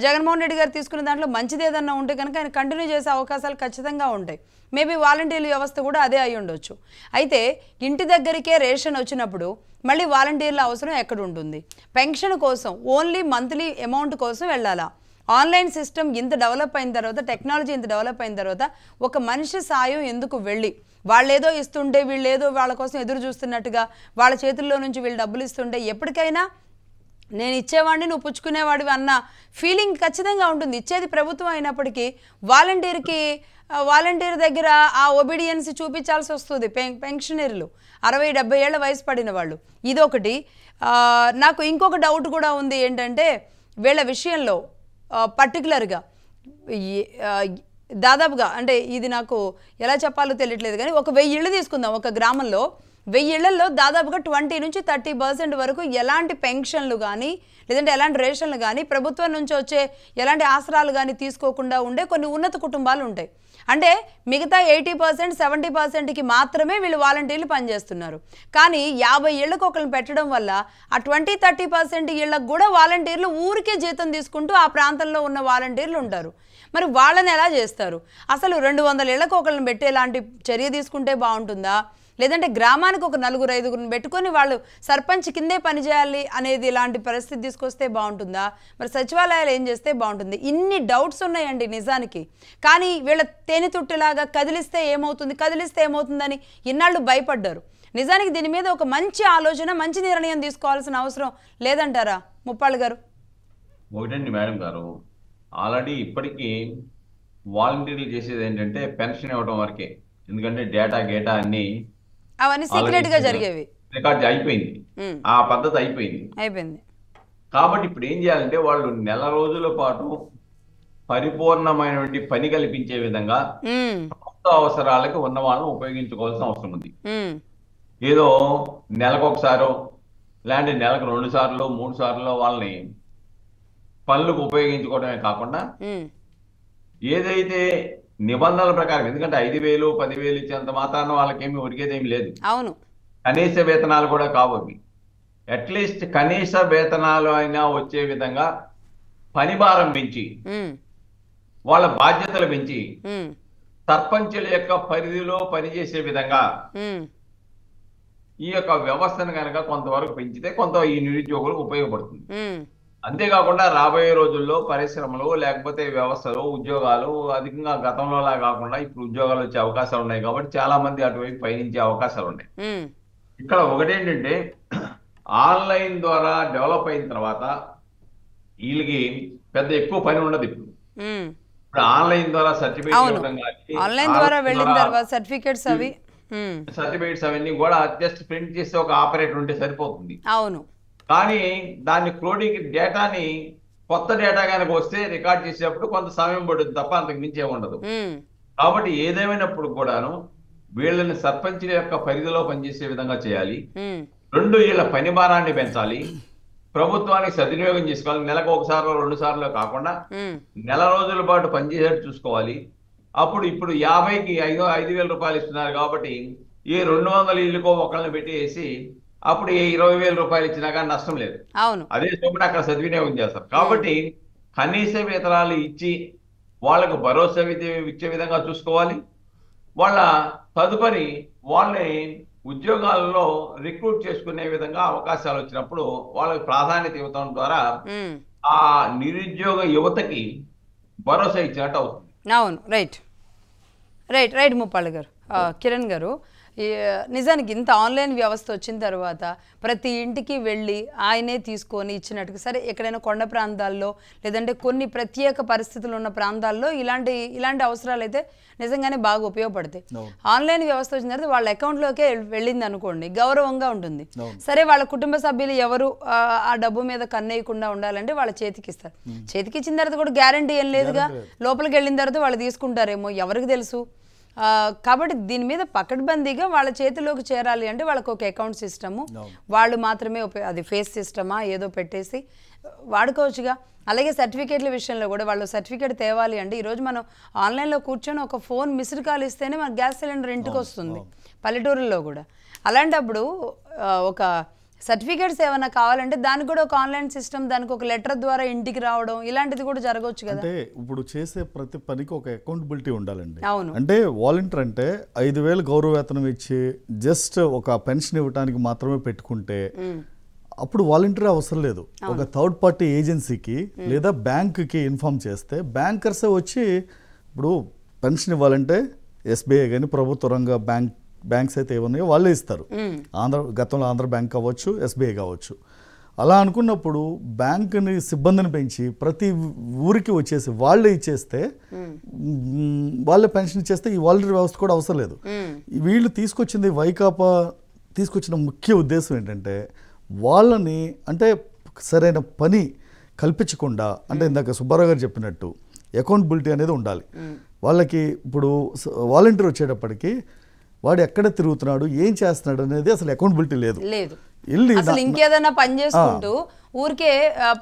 జగన్మోహన్ రెడ్డి గారు తీసుకున్న దాంట్లో మంచిది ఏదన్నా ఉంటే కనుక ఆయన కంటిన్యూ చేసే అవకాశాలు ఖచ్చితంగా ఉంటాయి. మేబీ వాలంటీర్ల వ్యవస్థ కూడా అదే అయి ఉండొచ్చు. అయితే ఇంటి దగ్గరికే రేషన్ వచ్చినప్పుడు మళ్ళీ వాలంటీర్ల అవసరం ఎక్కడ ఉంటుంది? పెన్షన్ కోసం ఓన్లీ మంత్లీ అమౌంట్ కోసం వెళ్ళాలా? ఆన్లైన్ సిస్టమ్ ఇంత డెవలప్ అయిన తర్వాత, టెక్నాలజీ ఇంత డెవలప్ అయిన తర్వాత ఒక మనిషి సాయం ఎందుకు వెళ్ళి వాళ్ళేదో ఇస్తుంటే వీళ్ళేదో వాళ్ళ కోసం ఎదురు చూస్తున్నట్టుగా వాళ్ళ చేతుల్లో నుంచి వీళ్ళు డబ్బులు ఇస్తుంటే ఎప్పటికైనా నేను ఇచ్చేవాడిని నువ్వు పుచ్చుకునేవాడివి అన్న ఫీలింగ్ ఖచ్చితంగా ఉంటుంది. ఇచ్చేది ప్రభుత్వం అయినప్పటికీ వాలంటీర్ దగ్గర ఆ ఒబీడియన్స్ చూపించాల్సి వస్తుంది. పెన్షనర్లు 60-70 ఏళ్ల వయసు పడిన వాళ్ళు. ఇదొకటి. నాకు ఇంకొక డౌట్ కూడా ఉంది ఏంటంటే వీళ్ళ విషయంలో పర్టికులర్గా దాదాపుగా అంటే ఇది నాకు ఎలా చెప్పాలో తెలియట్లేదు కానీ ఒక 1000 ఇళ్ళు తీసుకుందాం. ఒక గ్రామంలో 1000 ఇళ్లలో దాదాపుగా 20-30% వరకు ఎలాంటి పెన్షన్లు కానీ లేదంటే ఎలాంటి రేషన్లు కానీ ప్రభుత్వం నుంచి వచ్చే ఎలాంటి ఆసరాలు కానీ తీసుకోకుండా ఉండే కొన్ని ఉన్నత కుటుంబాలు ఉంటాయి. అంటే మిగతా 80%, 70%కి మాత్రమే వీళ్ళు వాలంటీర్లు పనిచేస్తున్నారు. కానీ 50 ఇళ్లకు ఒకరిని పెట్టడం వల్ల ఆ 20-30% ఇళ్లకు కూడా వాలంటీర్లు ఊరికే జీతం తీసుకుంటూ ఆ ప్రాంతంలో ఉన్న వాలంటీర్లు ఉంటారు. మరి వాళ్ళని ఎలా చేస్తారు? అసలు 200 ఇళ్లకు ఒకరిని పెట్టేలాంటి చర్య తీసుకుంటే బాగుంటుందా, లేదంటే గ్రామానికి ఒక 4-5 పెట్టుకొని వాళ్ళు సర్పంచ్ కిందే పనిచేయాలి అనేది ఇలాంటి పరిస్థితి తీసుకొస్తే బాగుంటుందా? మరి సచివాలయాలు ఏం చేస్తే బాగుంటుంది? ఇన్ని డౌట్స్ ఉన్నాయండి నిజానికి. కానీ వీళ్ళ తేనెతుట్టులాగా కదిలిస్తే ఏమవుతుందని ఇన్నాళ్ళు భయపడ్డారు. నిజానికి దీని మీద ఒక మంచి ఆలోచన, మంచి నిర్ణయం తీసుకోవాల్సిన అవసరం లేదంటారా ముప్పాళ్ళ గారు? ఒకటండి మేడం గారు, ఆల్రెడీ ఇప్పటికీ వాలంటీర్లు చేసేది ఏంటంటే పెన్షన్ ఇవ్వడం వరకే. ఎందుకంటే డేటా అన్ని అవన్నీ సీక్రెట్ గా జరిగేవి, రికార్డ్ అయిపోయింది, ఆ పద్ధతి అయిపోయింది. కాబట్టి ఇప్పుడు ఏం చేయాలంటే వాళ్ళు నెల రోజుల పాటు పరిపూర్ణమైనటువంటి పని కల్పించే విధంగా ప్రభుత్వ అవసరాలకు ఉన్న వాళ్ళని ఉపయోగించుకోవాల్సిన అవసరం ఉంది. ఏదో నెలకొకసారో లేదంటే నెలకు 2 సార్లు 3 సార్లు వాళ్ళని పనులకు ఉపయోగించుకోవడమే కాకుండా ఏదైతే నిబంధనల ప్రకారం, ఎందుకంటే 5,000 10,000 ఇచ్చేంత మాత్రాన వాళ్ళకేమి ఉరికేదేమి లేదు. అవును, కనీస వేతనాలు కూడా కావు. అట్లీస్ట్ కనీస వేతనాలు అయినా వచ్చే విధంగా పని భారం పెంచి వాళ్ళ బాధ్యతలు పెంచి సర్పంచుల యొక్క పరిధిలో పనిచేసే విధంగా ఈ యొక్క వ్యవస్థను కనుక కొంతవరకు పెంచితే కొంత ఈ నిరుద్యోగులకు ఉపయోగపడుతుంది. అంతేకాకుండా రాబోయే రోజుల్లో పరిశ్రమలు లేకపోతే వ్యవస్థలు ఉద్యోగాలు అధికంగా గతంలోలా కాకుండా ఇప్పుడు ఉద్యోగాలు వచ్చే అవకాశాలు ఉన్నాయి కాబట్టి చాలా మంది అటువైపు పయనించే అవకాశాలు ఉన్నాయి. ఇక్కడ ఒకటేంటంటే ఆన్లైన్ ద్వారా డెవలప్ అయిన తర్వాత వీళ్ళకి పెద్ద ఎక్కువ పని ఉండదు. ఇప్పుడు ఆన్లైన్ ద్వారా సర్టిఫికేట్స్ అవన్నీ కూడా జస్ట్ ప్రింట్ చేస్తే ఒక ఆపరేటర్ ఉంటే సరిపోతుంది. అవును. కానీ దాన్ని క్రోడీకి డేటాని కొత్త డేటా కనుక వస్తే రికార్డ్ చేసేటప్పుడు కొంత సమయం పడుతుంది తప్ప అంతకు మించే ఉండదు. కాబట్టి ఏదేమైనప్పుడు కూడాను వీళ్ళని సర్పంచుల యొక్క పరిధిలో పనిచేసే విధంగా చేయాలి. 2 వీళ్ళ పని భారాన్ని పెంచాలి. ప్రభుత్వానికి సద్వినియోగం చేసుకోవాలి. నెలకు 1 సార్లు 2 సార్లు కాకుండా నెల రోజుల పాటు పనిచేసేట్టు చూసుకోవాలి. అప్పుడు ఇప్పుడు 50కి 5,000 రూపాయలు ఇస్తున్నారు కాబట్టి ఈ 200 ఇళ్ళకో ఒకళ్ళని పెట్టేసి అప్పుడు 20,000 రూపాయలు ఇచ్చినా కానీ నష్టం లేదు. అదే చోపటి అక్కడ సద్వినియోగం చేస్తారు. కాబట్టి కనీస వేతనాలు ఇచ్చి వాళ్ళకు భరోసా ఇచ్చే విధంగా చూసుకోవాలి. వాళ్ళ తదుపరి వాళ్ళని ఉద్యోగాలలో రిక్రూట్ చేసుకునే విధంగా అవకాశాలు వచ్చినప్పుడు వాళ్ళకి ప్రాధాన్యత ఇవ్వడం ద్వారా ఆ నిరుద్యోగ యువతకి భరోసా ఇచ్చినట్టు అవుతుంది. అవును. రైట్ రైట్ రైట్ ముప్పాళ్ళ గారు. కిరణ్ గారు, నిజానికి ఇంత ఆన్లైన్ వ్యవస్థ వచ్చిన తర్వాత ప్రతి ఇంటికి వెళ్ళి ఆయనే తీసుకొని ఇచ్చినట్టుగా, సరే ఎక్కడైనా కొండ ప్రాంతాల్లో లేదంటే కొన్ని ప్రత్యేక పరిస్థితులు ఉన్న ప్రాంతాల్లో ఇలాంటి అవసరాలు అయితే నిజంగానే బాగా ఉపయోగపడతాయి. ఆన్లైన్ వ్యవస్థ వచ్చిన తర్వాత వాళ్ళ అకౌంట్లోకే వెళ్ళింది అనుకోండి, గౌరవంగా ఉంటుంది. సరే వాళ్ళ కుటుంబ సభ్యులు ఎవరు ఆ డబ్బు మీద కన్నేయకుండా ఉండాలంటే వాళ్ళ చేతికి ఇస్తారు. చేతికి ఇచ్చిన తర్వాత కూడా గ్యారంటీ ఏం లేదుగా, లోపలికి వెళ్ళిన తర్వాత వాళ్ళు తీసుకుంటారేమో, ఎవరికి తెలుసు. కాబట్టి దీని మీద పకడ్బందీగా వాళ్ళ చేతిలోకి చేరాలి అంటే వాళ్ళకు ఒక అకౌంట్ సిస్టము వాళ్ళు మాత్రమే అది ఫేస్ సిస్టమా ఏదో పెట్టేసి వాడుకోవచ్చుగా. అలాగే సర్టిఫికేట్ల విషయంలో కూడా వాళ్ళు సర్టిఫికేట్ తేవాలి అంటే ఈరోజు మనం ఆన్లైన్లో కూర్చొని ఒక ఫోన్ మిస్డ్ కాల్ ఇస్తేనే మన గ్యాస్ సిలిండర్ ఇంటికి వస్తుంది పల్లెటూరుల్లో కూడా. అలాంటప్పుడు ఒక సర్టిఫికేట్స్ ఏమైనా కావాలంటే దానికి కూడా ఒక ఆన్లైన్ సిస్టమ్, దానికి ఒక లెటర్ ద్వారా ఇంటికి రావడం ఇలాంటిది కూడా జరగవచ్చు కదా. అంటే ఇప్పుడు చేసే ప్రతి పనికి ఒక అకౌంటబిలిటీ ఉండాలండి. అవును. అంటే వాలంటీర్ అంటే 5,000 గౌరవ వేతనం ఇచ్చి జస్ట్ ఒక పెన్షన్ ఇవ్వడానికి మాత్రమే పెట్టుకుంటే అప్పుడు వాలంటీర్ అవసరం లేదు. ఒక థర్డ్ పార్టీ ఏజెన్సీకి లేదా బ్యాంకుకి ఇన్ఫార్మ్ చేస్తే బ్యాంకర్సే వచ్చి ఇప్పుడు పెన్షన్ ఇవ్వాలంటే SBI కానీ ప్రభుత్వ రంగ బ్యాంక్స్ అయితే ఏమన్నాయో వాళ్ళే ఇస్తారు. గతంలో ఆంధ్ర బ్యాంక్ కావచ్చు, SBI కావచ్చు. అలా అనుకున్నప్పుడు బ్యాంకుని సిబ్బందిని పెంచి ప్రతి ఊరికి వచ్చేసి వాళ్ళే ఇచ్చేస్తే వాళ్ళే పెన్షన్ ఇచ్చేస్తే ఈ వాలంటీర్ వ్యవస్థ కూడా అవసరం లేదు. వీళ్ళు తీసుకొచ్చింది వైకాపా తీసుకొచ్చిన ముఖ్య ఉద్దేశం ఏంటంటే వాళ్ళని అంటే సరైన పని కల్పించకుండా, అంటే ఇందాక సుబ్బారావు గారు చెప్పినట్టు అకౌంటబిలిటీ అనేది ఉండాలి వాళ్ళకి. ఇప్పుడు వాలంటీర్ వచ్చేటప్పటికి వాడు ఎక్కడ తిరుగుతున్నాడు, ఏం చేస్తున్నాడు అనేది అసలు అకౌంటబిలిటీ లేదు. అసలు ఇంకేదైనా పని చేసుకుంటూ ఊరికే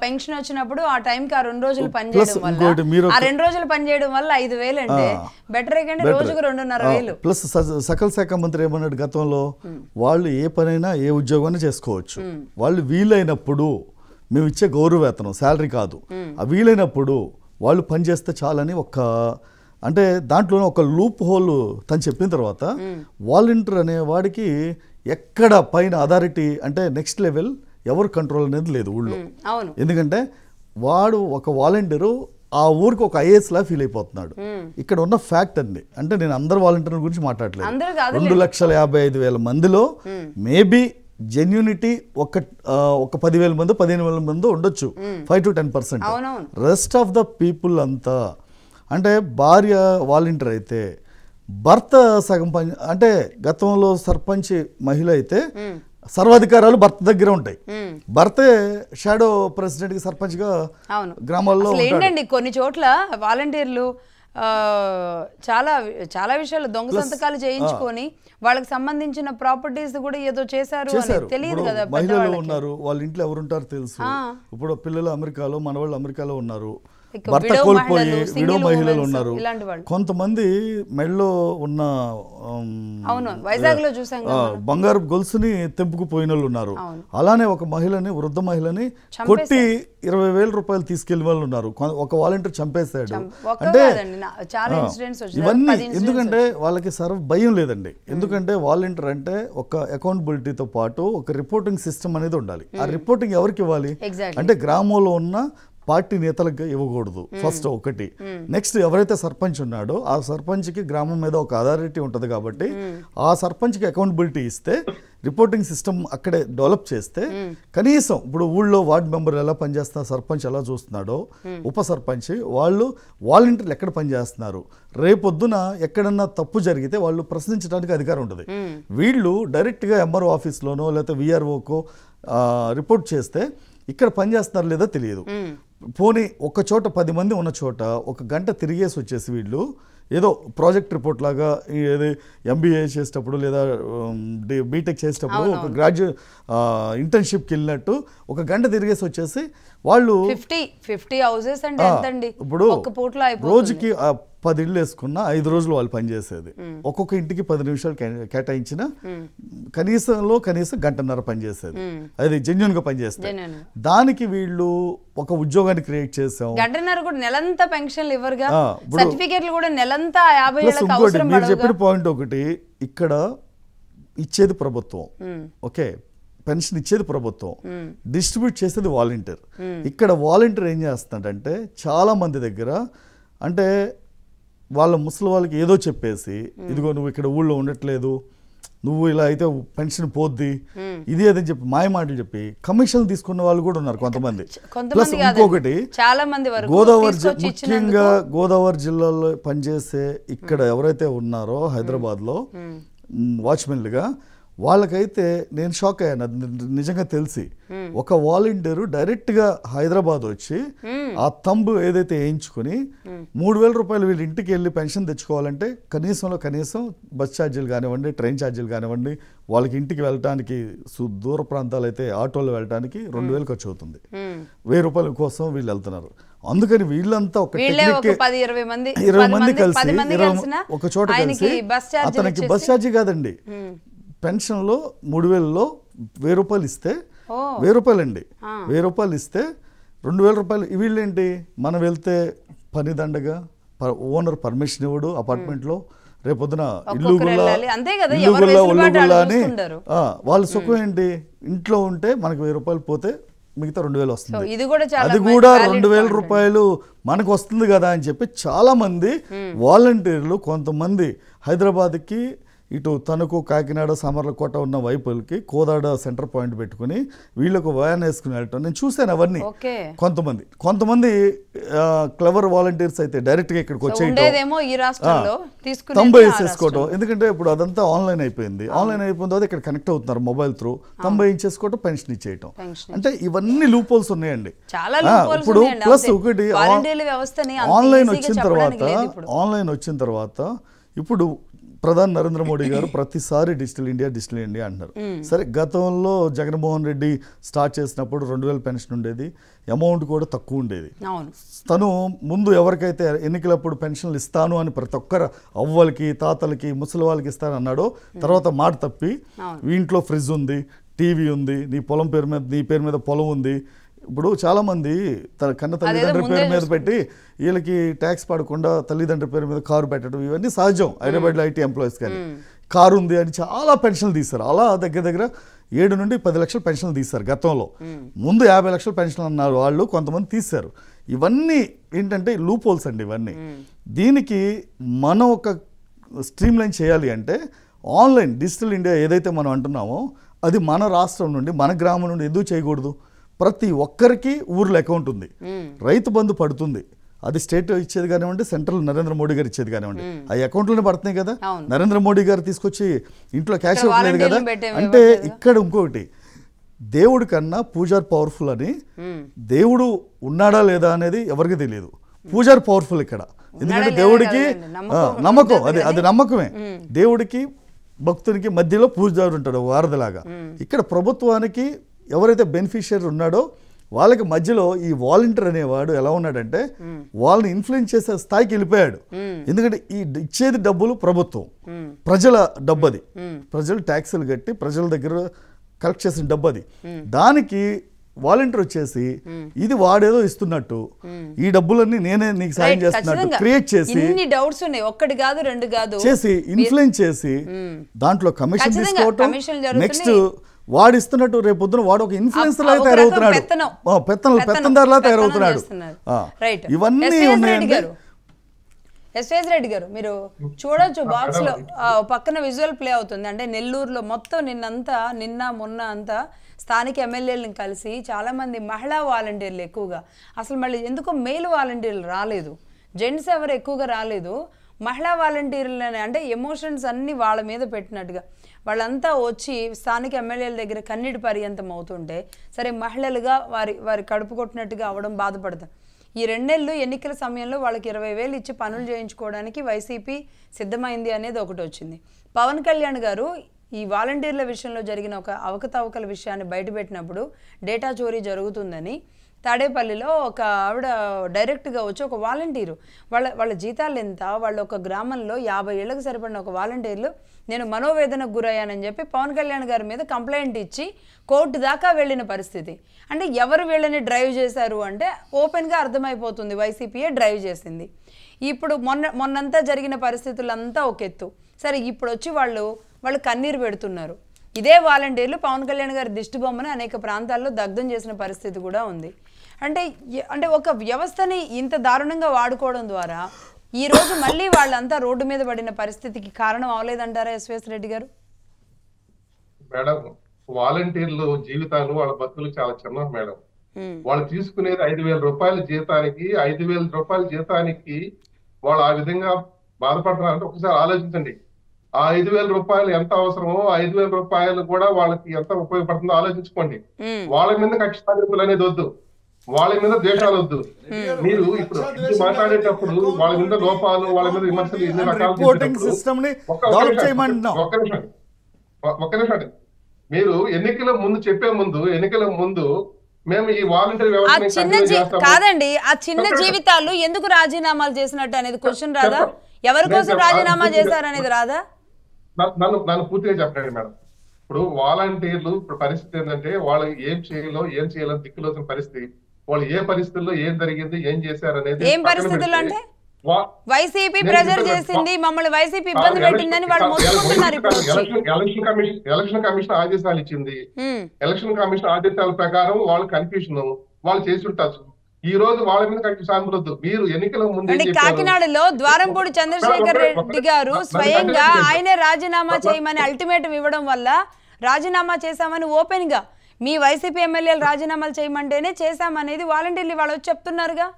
పెన్షన్ వచ్చినప్పుడు ఆ టైంకి ఆ 2 రోజులు పని చేయడం వల్ల ఆ 2 రోజులు పని చేయడం వల్ల 5,000 అంటే బెటర్ కంటే రోజుకు 2,500 ప్లస్ సకల శాఖ మంత్రి ఏమన్నాడు గతంలో, వాళ్ళు ఏ పనైనా ఏ ఉద్యోగాన్ని చేసుకోవచ్చు, వాళ్ళు వీలైనప్పుడు మేము ఇచ్చే గౌరవ వేతనం శాలరీ కాదు, ఆ వీలైనప్పుడు వాళ్ళు పని చేస్తే చాలని ఒక అంటే దాంట్లోనే ఒక లూప్ హోల్ తను చెప్పిన తర్వాత వాలంటీర్ అనే వాడికి ఎక్కడ పైన అథారిటీ అంటే నెక్స్ట్ లెవెల్ ఎవరు కంట్రోల్ అనేది లేదు ఊళ్ళో. ఎందుకంటే వాడు ఒక వాలంటీరు ఆ ఊరికి ఒక IAS లా ఫీల్ అయిపోతున్నాడు. ఇక్కడ ఉన్న ఫ్యాక్ట్ అండి, అంటే నేను అందరు వాలంటీర్ల గురించి మాట్లాడలేదు. 2,55,000 మందిలో మేబీ జెన్యూనిటీ ఒక 10,000 మంది 15,000 మంది ఉండొచ్చు, 5 to 10%. Rest of the people అంతా అంటే భార్య వాలంటీర్ అయితే భర్త సగం పని, అంటే గతంలో సర్పంచ్ మహిళ అయితే సర్వాధికారాలు భర్త దగ్గర ఉంటాయి, భర్తే షాడో ప్రెసిడెంట్ కి సర్పంచ్ గా గ్రామాల్లో ఏంటండి. కొన్ని చోట్ల వాలంటీర్లు చాలా చాలా విషయాలు దొంగ సంతకాలు చేయించుకొని వాళ్ళకి సంబంధించిన ప్రాపర్టీస్ కూడా ఏదో చేశారు తెలియదు కదా. మహిళలు ఉన్నారు, వాళ్ళ ఇంట్లో ఎవరుంటారో తెలుసు. ఇప్పుడు పిల్లలు అమెరికాలో, మనవాళ్ళు అమెరికాలో ఉన్నారు, భర్త కోల్పోయి విడో మహిళలు ఉన్నారు, ఇలాంటి వాళ్ళు. కొంతమంది మెడలో ఉన్న అవును వైజాగ్ లో చూసాం బంగారు గొలుసుని తెంపుకుపోయిన వాళ్ళు ఉన్నారు. అలానే ఒక మహిళని, వృద్ధ మహిళని కొట్టి 20,000 రూపాయలు తీసుకెళ్లిన వాళ్ళు ఉన్నారు. ఒక వాలంటీర్ చంపేశాడు. అంటే చాలా ఇన్సిడెంట్స్ ఇవన్నీ ఎందుకంటే వాళ్ళకి భయం లేదండి. ఎందుకంటే వాలంటీర్ అంటే ఒక అకౌంటబిలిటీతో పాటు ఒక రిపోర్టింగ్ సిస్టమ్ అనేది ఉండాలి. ఆ రిపోర్టింగ్ ఎవరికి ఇవ్వాలి అంటే గ్రామంలో ఉన్న పార్టీ నేతలకు ఇవ్వకూడదు ఫస్ట్ ఒకటి. నెక్స్ట్ ఎవరైతే సర్పంచ్ ఉన్నాడో ఆ సర్పంచ్కి గ్రామం మీద ఒక అథారిటీ ఉంటుంది కాబట్టి ఆ సర్పంచ్కి అకౌంటబిలిటీ ఇస్తే, రిపోర్టింగ్ సిస్టమ్ అక్కడే డెవలప్ చేస్తే కనీసం ఇప్పుడు ఊళ్ళో వార్డు మెంబర్ ఎలా పనిచేస్తున్నారు, సర్పంచ్ ఎలా చూస్తున్నాడో, ఉప సర్పంచ్ వాళ్ళు వాలంటీర్లు ఎక్కడ పనిచేస్తున్నారు, రేపొద్దున ఎక్కడన్నా తప్పు జరిగితే వాళ్ళు ప్రశ్నించడానికి అధికారం ఉంటుంది. వీళ్ళు డైరెక్ట్గా ఎంఆర్ఓ ఆఫీస్లోనో లేకపోతే విఆర్ఓకో రిపోర్ట్ చేస్తే ఇక్కడ పనిచేస్తున్నారు లేదా తెలియదు. పోనీ ఒక చోట 10 మంది ఉన్న చోట 1 గంట తిరిగేసి వచ్చేసి వీళ్ళు ఏదో ప్రాజెక్ట్ రిపోర్ట్ లాగా ఏది ఎంబీఏ చేసేటప్పుడు లేదా బీటెక్ చేసేటప్పుడు ఒక గ్రాడ్యుయేట్ ఇంటర్న్షిప్కి వెళ్ళినట్టు 1 గంట తిరిగేసి వచ్చేసి వాళ్ళు 50 హౌసెస్ అంటే ఎంతండి? ఇప్పుడు రోజుకి 10 ఇళ్ళు వేసుకున్న 5 రోజులు వాళ్ళు పనిచేసేది. ఒక్కొక్క ఇంటికి 10 నిమిషాలు కేటాయించిన కనీసం గంటన్నర పనిచేసేది. అది జెన్యున్ గా పనిచేస్తే దానికి వీళ్ళు ఒక ఉద్యోగాన్ని క్రియేట్ చేసాం. గంటన్నర కూడా నెలంతా పెన్షన్లు ఇవ్వరుగా, సర్టిఫికెట్లు కూడా నెలంతా 50 ఏళ్ళకి అవసరం మీరు చెప్పిన పాయింట్ ఒకటి, ఇక్కడ ఇచ్చేది ప్రభుత్వం, ఓకే, పెన్షన్ ఇచ్చేది ప్రభుత్వం, డిస్ట్రిబ్యూట్ చేసేది వాలంటీర్. ఇక్కడ వాలంటీర్ ఏం చేస్తున్నాడంటే చాలా మంది దగ్గర అంటే వాళ్ళ ముసలి వాళ్ళకి ఏదో చెప్పేసి, ఇదిగో నువ్వు ఇక్కడ ఊళ్ళో ఉండట్లేదు, నువ్వు ఇలా అయితే పెన్షన్ పోద్ది, ఇది అదని చెప్పి మాయ మాటలు చెప్పి కమిషన్ తీసుకున్న వాళ్ళు కూడా ఉన్నారు కొంతమంది. ప్లస్ ఇంకొకటి ముఖ్యంగా గోదావరి జిల్లాలో పనిచేసే ఇక్కడ ఎవరైతే ఉన్నారో హైదరాబాద్లో వాచ్మెన్లుగా, వాళ్ళకైతే నేను షాక్ అయ్యాను. నిజంగా తెలిసి ఒక వాలంటీరు డైరెక్ట్గా హైదరాబాద్ వచ్చి ఆ తంబు ఏదైతే వేయించుకుని 3,000 రూపాయలు వీళ్ళు ఇంటికి వెళ్ళి పెన్షన్ తెచ్చుకోవాలంటే కనీసం బస్ ఛార్జీలు కానివ్వండి, ట్రైన్ ఛార్జీలు కానివ్వండి, వాళ్ళకి ఇంటికి వెళ్ళడానికి దూర ప్రాంతాలు అయితే ఆటోలో వెళ్ళడానికి 2,000 ఖర్చు అవుతుంది. 1,000 రూపాయల కోసం వీళ్ళు వెళ్తున్నారు. అందుకని వీళ్ళంతా ఒక 20 మంది కలిసి ఒక చోట కలిసి అతనికి బస్ ఛార్జీ కాదండి, పెన్షన్లో 3,000లో 1,000 రూపాయలు ఇస్తే 1,000 రూపాయలు అండి, 1,000 రూపాయలు ఇస్తే 2,000 రూపాయలు. వీళ్ళేంటి, మనం వెళ్తే పని దండగా ఓనర్ పర్మిషన్ ఇవ్వడు అపార్ట్మెంట్లో, రేపొద్దున ఇల్లు గుల్లా అని వాళ్ళ సుఖం ఏంటి, ఇంట్లో ఉంటే మనకు 1,000 రూపాయలు పోతే మిగతా 2,000 వస్తుంది. అది కూడా 2,000 రూపాయలు మనకు వస్తుంది కదా అని చెప్పి చాలా మంది వాలంటీర్లు, కొంతమంది హైదరాబాద్కి ఇటు తణుకు, కాకినాడ, సామర్లకోట ఉన్న వైపులకి కోదాడ సెంటర్ పాయింట్ పెట్టుకుని వీళ్ళకు వ్యాన్ వేసుకుని వెళ్ళటం నేను చూశాను. అవన్నీ కొంతమంది క్లవర్ వాలంటీర్స్ అయితే డైరెక్ట్గా ఇక్కడికి వచ్చేయటం, తంబు వేసేసుకోవటం. ఎందుకంటే ఇప్పుడు అదంతా ఆన్లైన్ అయిపోయింది. ఆన్లైన్ అయిపోయిన తర్వాత ఇక్కడ కనెక్ట్ అవుతున్నారు మొబైల్ త్రూ, తంబు వేయించేసుకోవటం, పెన్షన్ ఇచ్చేయటం. అంటే ఇవన్నీ లూప్ హోల్స్ ఉన్నాయండి. ఇప్పుడు ప్లస్ ఒకటి ఆన్లైన్ వచ్చిన తర్వాత ఇప్పుడు ప్రధాని నరేంద్ర మోడీ గారు ప్రతిసారి డిజిటల్ ఇండియా అంటున్నారు. సరే, గతంలో జగన్మోహన్ రెడ్డి స్టార్ట్ చేసినప్పుడు 2,000 పెన్షన్ ఉండేది, అమౌంట్ కూడా తక్కువ ఉండేది. తను ముందు ఎవరికైతే ఎన్నికలప్పుడు పెన్షన్లు ఇస్తాను అని ప్రతి ఒక్కరు అవ్వలకి, తాతలకి, ముసలి వాళ్ళకి ఇస్తాను అన్నాడో, తర్వాత మాట తప్పి ఇంట్లో ఫ్రిడ్జ్ ఉంది, టీవీ ఉంది, నీ పేరు మీద పొలం ఉంది. ఇప్పుడు చాలామంది తన కన్న తల్లిదండ్రుల పేరు మీద పెట్టి వీళ్ళకి ట్యాక్స్ పడకుండా తల్లిదండ్రుల పేరు మీద కారు పెట్టడం, ఇవన్నీ సహజం. హైదరాబాద్లో ఐటీ ఎంప్లాయీస్ కానీ కారు ఉంది అని చాలా పెన్షన్లు తీశారు. అలా దగ్గర 7 నుండి 10 లక్షల పెన్షన్లు తీశారు గతంలో. ముందు 50 లక్షల పెన్షన్లు అన్నారు వాళ్ళు, కొంతమంది తీశారు. ఇవన్నీ ఏంటంటే లూప్ హోల్స్ అండి ఇవన్నీ. దీనికి మనం ఒక స్ట్రీమ్ లైన్ చేయాలి అంటే ఆన్లైన్ డిజిటల్ ఇండియా ఏదైతే మనం అంటున్నామో అది మన రాష్ట్రం నుండి, మన గ్రామం నుండి ఎందుకు చేయకూడదు? ప్రతి ఒక్కరికి ఊర్లో అకౌంట్ ఉంది, రైతు బంధు పడుతుంది, అది స్టేట్ ఇచ్చేది కానివ్వండి, సెంట్రల్ నరేంద్ర మోడీ గారు ఇచ్చేది కానివ్వండి, ఆ అకౌంట్లోనే పడుతున్నాయి కదా. నరేంద్ర మోడీ గారు తీసుకొచ్చి ఇంట్లో క్యాష్ ఇవ్వట్లేదు కదా. అంటే ఇక్కడ ఇంకొకటి, దేవుడి కన్నా పూజారి పవర్ఫుల్ అని, దేవుడు ఉన్నాడా లేదా అనేది ఎవరికి తెలియదు, పూజారి పవర్ఫుల్ ఇక్కడ. ఎందుకంటే దేవుడికి నమ్మకం, అది నమ్మకమే. దేవుడికి భక్తునికి మధ్యలో పూజారి ఉంటాడు వారధిలాగా. ఇక్కడ ప్రభుత్వానికి ఎవరైతే బెనిఫిషియరీ ఉన్నాడో వాళ్ళకి మధ్యలో ఈ వాలంటీర్ అనేవాడు ఎలా ఉన్నాడంటే వాళ్ళని ఇన్ఫ్లుయెన్స్ చేసే స్థాయికి వెళ్ళిపోయాడు. ఎందుకంటే ఈ ఇచ్చేది డబ్బులు ప్రభుత్వం, ప్రజల డబ్బు, అది ప్రజలు ట్యాక్సులు కట్టి ప్రజల దగ్గర కలెక్ట్ చేసిన డబ్బు, అది దానికి వాలంటీర్ వచ్చేసి ఇది వాడేదో ఇస్తున్నట్టు ఈ డబ్బులన్నీ నేనే నీకు సాయం చేస్తున్నట్టు క్రియేట్ చేసి డౌట్స్ ఉన్నాయి, ఒక్కటి కాదు రెండు కాదు, చేసి ఇన్ఫ్లుయెన్స్ చేసి దాంట్లో కమిషన్ తీసుకోవటం, నెక్స్ట్ వాడు ఇస్తున్నట్టు రేపు పొద్దున వాడు ఒక ఇన్ఫ్లుయెన్సర్ లాగా తయారవుతున్నాడు, పెత్తందారులా తయారవుతున్నాడు. ఇవన్నీ ఉన్నాయండి. ఎస్వేస్ రెడ్డి గారు మీరు చూడొచ్చు బాక్స్ లో పక్కన విజువల్ ప్లే అవుతుంది. అంటే నెల్లూరులో మొత్తం నిన్న మొన్న అంతా స్థానిక ఎమ్మెల్యేలను కలిసి చాలామంది మహిళా వాలంటీర్లు ఎక్కువగా, అసలు మళ్ళీ ఎందుకో మేల్ వాలంటీర్లు రాలేదు, జెంట్స్ ఎవరు ఎక్కువగా రాలేదు, మహిళా వాలంటీర్లని అంటే ఎమోషన్స్ అన్నీ వాళ్ళ మీద పెట్టినట్టుగా వాళ్ళంతా వచ్చి స్థానిక ఎమ్మెల్యేల దగ్గర కన్నీటి పర్యంతం అవుతుంటే సరే మహిళలుగా వారి కడుపు కొట్టినట్టుగా అవడం బాధపడతాం. ఈ 2 నెలలు ఎన్నికల సమయంలో వాళ్ళకి 20,000 ఇచ్చి పనులు చేయించుకోవడానికి వైసీపీ సిద్ధమైంది అనేది ఒకటి వచ్చింది. పవన్ కళ్యాణ్ గారు ఈ వాలంటీర్ల విషయంలో జరిగిన ఒక అవకతవకల విషయాన్ని బయటపెట్టినప్పుడు డేటా చోరీ జరుగుతుందని తాడేపల్లిలో ఒక ఆవిడ డైరెక్ట్గా వచ్చి ఒక వాలంటీరు వాళ్ళ జీతాలు ఎంత, వాళ్ళ ఒక గ్రామంలో 50 ఏళ్ళకు సరిపడిన ఒక వాలంటీర్లు నేను మనోవేదనకు గురయ్యానని చెప్పి పవన్ కళ్యాణ్ గారి మీద కంప్లైంట్ ఇచ్చి కోర్టు దాకా వెళ్ళిన పరిస్థితి. అంటే ఎవరు వీళ్ళని డ్రైవ్ చేశారు అంటే ఓపెన్గా అర్థమైపోతుంది, వైసీపీయే డ్రైవ్ చేసింది. ఇప్పుడు మొన్నంతా జరిగిన పరిస్థితులంతా ఒక ఎత్తు, సరే ఇప్పుడు వచ్చి వాళ్ళు కన్నీరు పెడుతున్నారు. ఇదే వాలంటీర్లు పవన్ కళ్యాణ్ గారి దిష్టి బొమ్మని అనేక ప్రాంతాల్లో దగ్ధం చేసిన పరిస్థితి కూడా ఉంది. అంటే ఒక వ్యవస్థని ఇంత దారుణంగా వాడుకోవడం ద్వారా ఈ రోజు మళ్ళీ వాళ్ళంతా రోడ్డు మీద పడిన పరిస్థితికి కారణం అవలేదంటారా ఎస్వేస్ రెడ్డి గారు? మేడం, వాలంటీర్లు జీవితాలు వాళ్ళ బతుకులు చాలా చిన్న మేడం. వాళ్ళు తీసుకునేది 5,000 రూపాయల జీతానికి, 5,000 రూపాయల జీతానికి వాళ్ళు ఆ విధంగా బాధపడుతున్నారంటే ఒకసారి ఆలోచించండి. ఆ 5,000 రూపాయలు ఎంత అవసరమో 5,000 రూపాయలు కూడా వాళ్ళకి ఎంత ఉపయోగపడుతుందో ఆలోచించుకోండి. వాళ్ళ మీద కక్ష సాధింపులు అనేది వద్దు, వాళ్ళ మీద ద్వేషాలు వద్దు. మీరు ఇప్పుడు మాట్లాడేటప్పుడు వాళ్ళ మీద లోపాలు, వాళ్ళ మీద విమర్శలు ఎన్ని రకాలు, ఒక్క నిమిషం మీరు ఎన్నికల ముందు మేము ఈ వాలంటీర్ వ్యవస్థ కాదండి, ఆ చిన్న జీవితాలు ఎందుకు రాజీనామాలు చేసినట్టు అనేది క్వశ్చన్ రాదా? ఎవరి కోసం రాజీనామా చేశారనేది రాదా? నన్ను పూర్తిగా చెప్పండి మేడం. ఇప్పుడు వాలంటీర్లు ఇప్పుడు పరిస్థితి ఏంటంటే వాళ్ళు ఏం చేయాలో దిక్కులోసిన పరిస్థితి, వాళ్ళు ఏ పరిస్థితుల్లో ఏం జరిగింది, ఏం చేశారు అనేది. ఏం పరిస్థితుల్లో అంటే వైసీపీ ప్రెజర్ చేసింది, మమ్మల్ని వైసీపీ ఇబ్బంది పెట్టిందని వాళ్ళు మొత్తుకుంటున్నారు. ఎలక్షన్ కమిషన్ ఆదేశాలు ఇచ్చింది, ఎలక్షన్ కమిషన్ ఆదేశాల ప్రకారం వాళ్ళు కన్ఫ్యూషన్ వాళ్ళు చేసి ఉంటారు. ఈ రోజు వాళ్ళ మీద సానుభూతి. మీరు ఎన్నికల ముందు కాకినాడలో ద్వారంపూడి చంద్రశేఖర్ రెడ్డి గారు స్వయంగా ఆయనే రాజీనామా చేయమని అల్టిమేటం ఇవ్వడం వల్ల రాజీనామా చేశామని ఓపెన్ గా మీ వైసీపీ ఎమ్మెల్యేలు రాజీనామాలు చేయమంటేనే చేశామనేది వాలంటీర్లు వాళ్ళు వచ్చి చెప్తున్నారుగా.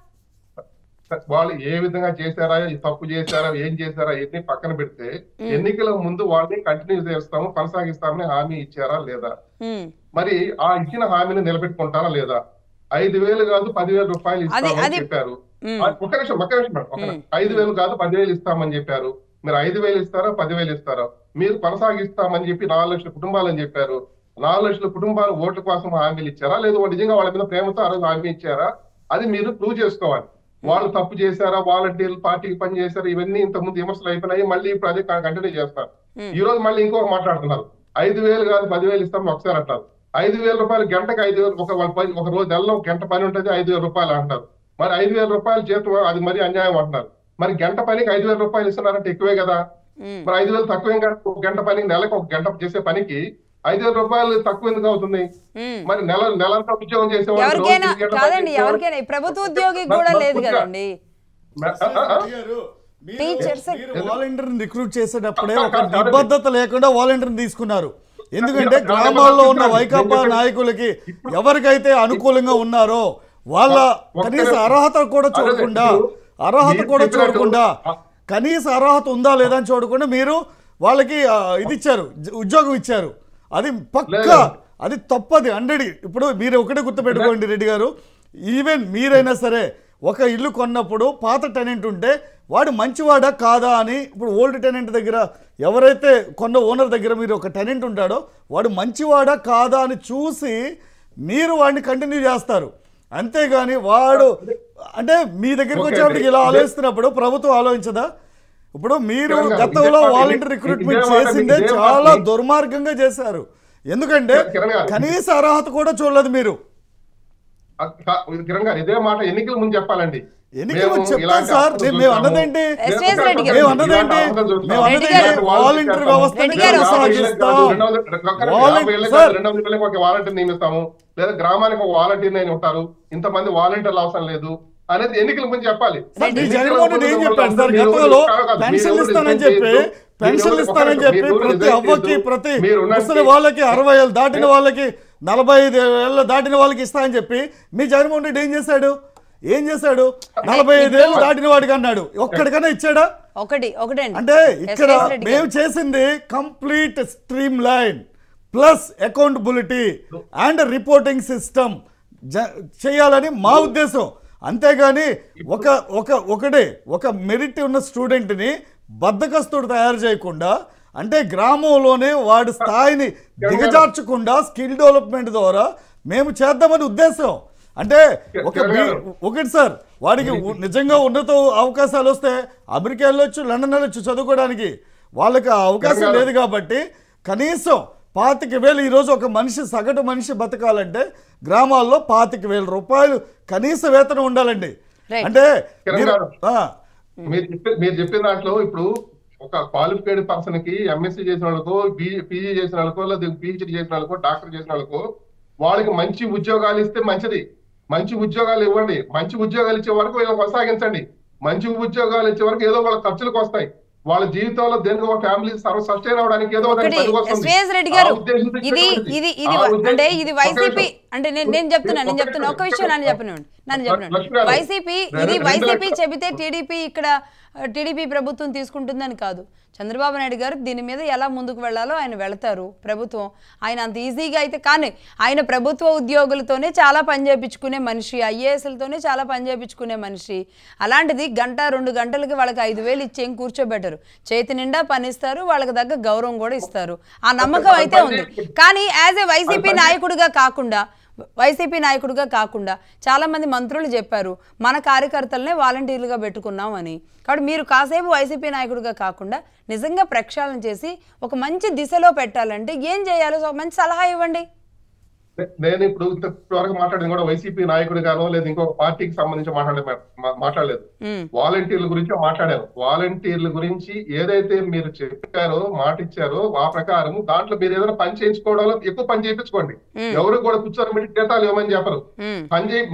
వాళ్ళు ఏ విధంగా చేశారా, తప్పు చేశారా, ఏం చేశారా ఇవన్నీ పక్కన పెడితే ఎన్నికల ముందు వాళ్ళని కంటిన్యూ చేస్తాము, కొనసాగిస్తామని హామీ ఇచ్చారా లేదా? మరి ఆ ఇచ్చిన హామీని నిలబెట్టుకుంటారా లేదా? 5,000 కాదు 10,000 రూపాయలు ఇస్తామని చెప్పారు. ఒక్క నిమిషం 5,000 కాదు 10,000 ఇస్తామని చెప్పారు. మీరు 5,000 ఇస్తారా 10,000 ఇస్తారా? మీరు కొనసాగిస్తామని చెప్పి 4 లక్షల కుటుంబాలని చెప్పారు. 4 లక్షల కుటుంబాలు ఓట్ల కోసం హామీలు ఇచ్చారా లేదు నిజంగా వాళ్ళ మీద ప్రేమతో ఆ రోజు హామీ ఇచ్చారా? అది మీరు ప్రూవ్ చేసుకోవాలి. వాళ్ళు తప్పు చేశారా, వాలంటీర్లు పార్టీకి పని చేశారా, ఇవన్నీ ఇంతకుముందు విమర్శలు అయిపోయినాయి. మళ్ళీ ఇప్పుడు అదే కంటిన్యూ చేస్తారు. ఈ రోజు మళ్ళీ ఇంకొక మాట్లాడుతున్నారు. 5,000 కాదు 10,000 ఇస్తామని ఒకసారి అంటారు. 5,000 రూపాయలు గంటకు 5,000 ఒక రోజు నెలలో గంట పని ఉంటుంది 5,000 రూపాయలు అంటారు. మరి 5,000 రూపాయలు జీతం అది మరి అన్యాయం అంటున్నారు. మరి గంట పనికి 5,000 రూపాయలు ఇస్తున్నారంటే ఎక్కువే కదా. మరి 5,000 తక్కువేం కాదు. ఒక గంట పనికి నెలకు ఒక గంట చేసే పనికి 5,000 రూపాయలు తక్కువ ఎందుకు అవుతుంది? మరి నెలంతా ఉద్యోగం చేసేవాళ్ళు ప్రభుత్వ ఉద్యోగి కూడా లేదు కదండి. వాలంటీర్ని రిక్రూట్ చేసేటప్పుడే ఒక నిబద్ధత లేకుండా వాలంటీర్ని తీసుకున్నారు. ఎందుకంటే గ్రామాల్లో ఉన్న వైకాపా నాయకులకి ఎవరికైతే అనుకూలంగా ఉన్నారో వాళ్ళ కనీస అర్హత కూడా చూడకుండా కనీస అర్హత ఉందా లేదా అని చూడకుండా మీరు వాళ్ళకి ఇది ఇచ్చారు, ఉద్యోగం ఇచ్చారు. అది పక్కా అది తప్పది 100. ఇప్పుడు మీరు ఒకటే గుర్తుపెట్టుకోండి రెడ్డి గారు, ఈవెన్ మీరైనా సరే ఒక ఇల్లు కొన్నప్పుడు పాత టెనెంట్ ఉంటే వాడు మంచివాడా కాదా అని ఇప్పుడు ఓల్డ్ టెనెంట్ దగ్గర ఎవరైతే కొన్న ఓనర్ దగ్గర మీరు ఒక టెనెంట్ ఉంటాడో వాడు మంచివాడా కాదా అని చూసి మీరు వాడిని కంటిన్యూ చేస్తారు. అంతేగాని వాడు అంటే మీ దగ్గరికి వచ్చేప్పటికి ఇలా ఆలోచిస్తున్నప్పుడు ప్రభుత్వం ఆలోచించదా? ఇప్పుడు మీరు గతంలో వాలంటీర్ రిక్రూట్మెంట్ చేసిందే చాలా దుర్మార్గంగా చేశారు. ఎందుకంటే కనీస అర్హత కూడా చూడలేదు మీరు. కిరణ్ గారు ఇదే మాట ఎన్నికల ముందు చెప్పాలండి. ఎన్నికల ముందు చెప్తాను సార్. మేము అన్నదేంటి వాలంటీర్ వ్యవస్థని కొనసాగిస్తాం. ఒక వాలంటీర్ నియమిస్తాము, లేదా గ్రామానికి ఒక వాలంటీర్ అయిన ఉంటారు, ఇంతమంది వాలంటీర్లు అవసరం లేదు అనేది ఎన్నికల ముందు చెప్పాలి. జగన్మోహన్ రెడ్డి ఏం చెప్పాడు సార్? గతంలో పెన్షన్లు ఇస్తానని చెప్పి ప్రతి అవ్వకి ప్రతి ముసలి వాళ్ళకి 60 ఏళ్ళు దాటిన వాళ్ళకి 45 ఏళ్ళు దాటిన వాళ్ళకి ఇస్తానని చెప్పి మీ జగన్మోహన్ రెడ్డి ఏం చేశాడు? 45 ఏళ్ళు దాటిన వాడికి అన్నాడు. ఒక్కడికన్నా ఇచ్చాడా? అంటే ఇక్కడ మేము చేసింది complete stream line plus accountability and reporting system చేయాలని మా ఉద్దేశం. అంతేగాని ఒక మెరిట్ ఉన్న స్టూడెంట్ని బద్దకస్తుడు తయారు చేయకుండా, అంటే గ్రామంలోనే వాడి స్థాయిని దిగజార్చకుండా స్కిల్ డెవలప్మెంట్ ద్వారా మేము చేద్దామని ఉద్దేశం. అంటే ఒకటి సార్, వాడికి నిజంగా ఉన్నత అవకాశాలు వస్తే అమెరికా వెళ్ళొచ్చు, లండన్ వెళ్ళొచ్చు చదువుకోవడానికి. వాళ్ళకి అవకాశం లేదు కాబట్టి కనీసం 25,000 ఈరోజు ఒక మనిషి సగటు మనిషి బతకాలంటే గ్రామాల్లో 25,000 రూపాయలు కనీస వేతనం ఉండాలండి. అంటే మీరు చెప్పిన దాంట్లో ఇప్పుడు ఒక క్వాలిఫైడ్ పర్సన్ కి ఎంఎస్సీ చేసిన వాళ్ళకో, పీజీ చేసిన వాళ్ళకో, లేదా పిహెచ్డీ చేసిన వాళ్ళకో, డాక్టర్ చేసిన వాళ్ళకో వాళ్ళకి మంచి ఉద్యోగాలు ఇస్తే మంచిది. మంచి ఉద్యోగాలు ఇవ్వండి. మంచి ఉద్యోగాలు ఇచ్చే వరకు వీళ్ళకి కొనసాగించండి. మంచి ఉద్యోగాలు ఇచ్చే వరకు ఏదో వాళ్ళ ఖర్చులకు వస్తాయి. వాళ్ళ జీవితంలో దేనికి ఒక ఫ్యామిలీ సస్టైన్ అవడానికి ఏదో ఇది వైసీపీ అంటే నేను చెప్తున్నా ఒక విషయం నన్ను చెప్పను వైసీపీ చెబితే టీడీపీ ప్రభుత్వం తీసుకుంటుందని కాదు. చంద్రబాబు నాయుడు గారు దీని మీద ఎలా ముందుకు వెళ్లాలో ఆయన వెళతారు. ప్రభుత్వం ఆయన అంత ఈజీగా అయితే కానీ ఆయన ప్రభుత్వ ఉద్యోగులతోనే చాలా పని చేయించుకునే మనిషి, ఐఏఎస్లతోనే చాలా పని చేయించుకునే మనిషి. అలాంటిది 1-2 గంటలకి వాళ్ళకి 5,000 ఇచ్చి ఏం కూర్చోబెట్టరు. చేతి నిండా పనిస్తారు, వాళ్ళకి దగ్గర గౌరవం కూడా ఇస్తారు. ఆ నమ్మకం అయితే ఉంది. కానీ యాజ్ ఏ వైసీపీ నాయకుడిగా చాలా మంది మంత్రులు చెప్పారు మన కార్యకర్తలనే వాలంటీర్లుగా పెట్టుకున్నాం అని. కాబట్టి మీరు కాసేపు వైసీపీ నాయకుడిగా కాకుండా నిజంగా ప్రక్షాళన చేసి ఒక మంచి దిశలో పెట్టాలంటే ఏం చేయాలో మంచి సలహా ఇవ్వండి. నేను ఇప్పుడు ఇంతవరకు మాట్లాడింది కూడా వైసీపీ నాయకుడిగానో లేదా ఇంకొక పార్టీకి సంబంధించి మాట్లాడలేదు. వాలంటీర్ల గురించి మాట్లాడాను. వాలంటీర్ల గురించి ఏదైతే మీరు చెప్పారో, మాట ఇచ్చారో ఆ ప్రకారం దాంట్లో మీరు ఏదైనా పని చేయించుకోవడంలో ఎక్కువ పని చేయించుకోండి. ఎవరు కూడా కూర్చొని మీరు జీతాలు ఇవ్వమని చెప్పరు.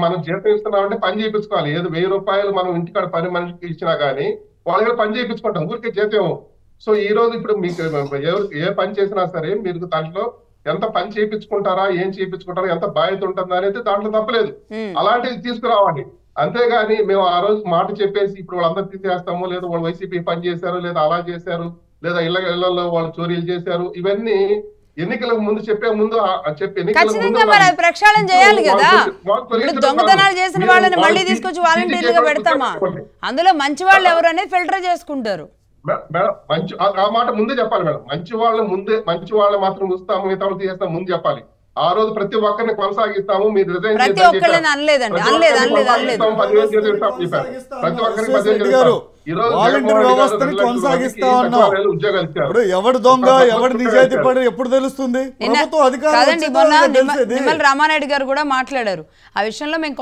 మనం జీతం ఇస్తున్నామంటే పని చేయించుకోవాలి. ఏదో 1000 రూపాయలు మనం ఇంటికాడ పని మనిషికి ఇచ్చినా గానీ వాళ్ళ దగ్గర పని చేయించుకుంటాం, ఊరికే జీతం. సో ఈ రోజు ఇప్పుడు మీకు ఎవరు ఏ పని చేసినా సరే మీరు దాంట్లో ఎంత పని చేయించుకుంటారా, ఏం చేయించుకుంటారా, ఎంత బాధ్యత ఉంటుందా అనేది దాంట్లో తప్పలేదు. అలాంటివి తీసుకురావాలి. అంతేగాని మేము ఆ రోజు మాట చెప్పేసి ఇప్పుడు వాళ్ళందరూ తీసేస్తాము, లేదా వాళ్ళు వైసీపీ పని చేశారు, లేదా అలా చేశారు, లేదా ఇళ్లలో వాళ్ళు చోరీలు చేశారు, ఇవన్నీ ఎన్నికలకు ముందు చెప్పే ముందు ప్రక్షాళన చేయాలి కదా. దొంగతనాలు చేసిన వాళ్ళని మళ్ళీ తీసుకొచ్చి వాలంటీర్లుగా పెడతామా? అందులో మంచి వాళ్ళు ఎవరు అనేది ఫిల్టర్ చేసుకుంటారు. మేడం మంచి ఆ మాట ముందే చెప్పాలి మేడం. మంచి వాళ్ళు మాత్రం చూస్తాము, మిగతా వాళ్ళు తీసేస్తాం ముందు చెప్పాలి. ఆ రోజు ప్రతి ఒక్కరిని కొనసాగిస్తాము. మీరు రిజైన్ ప్రతి ఒక్కరిని అనలేదండి. ప్రతి ఒక్కరికి 10,000 ఎవడు దొంగ ఎవడు నిజాయితీ పడి ఎప్పుడు తెలుస్తుంది? నిమ్మల రామానాయుడు గారు కూడా మాట్లాడారు. ఆ విషయంలో మేము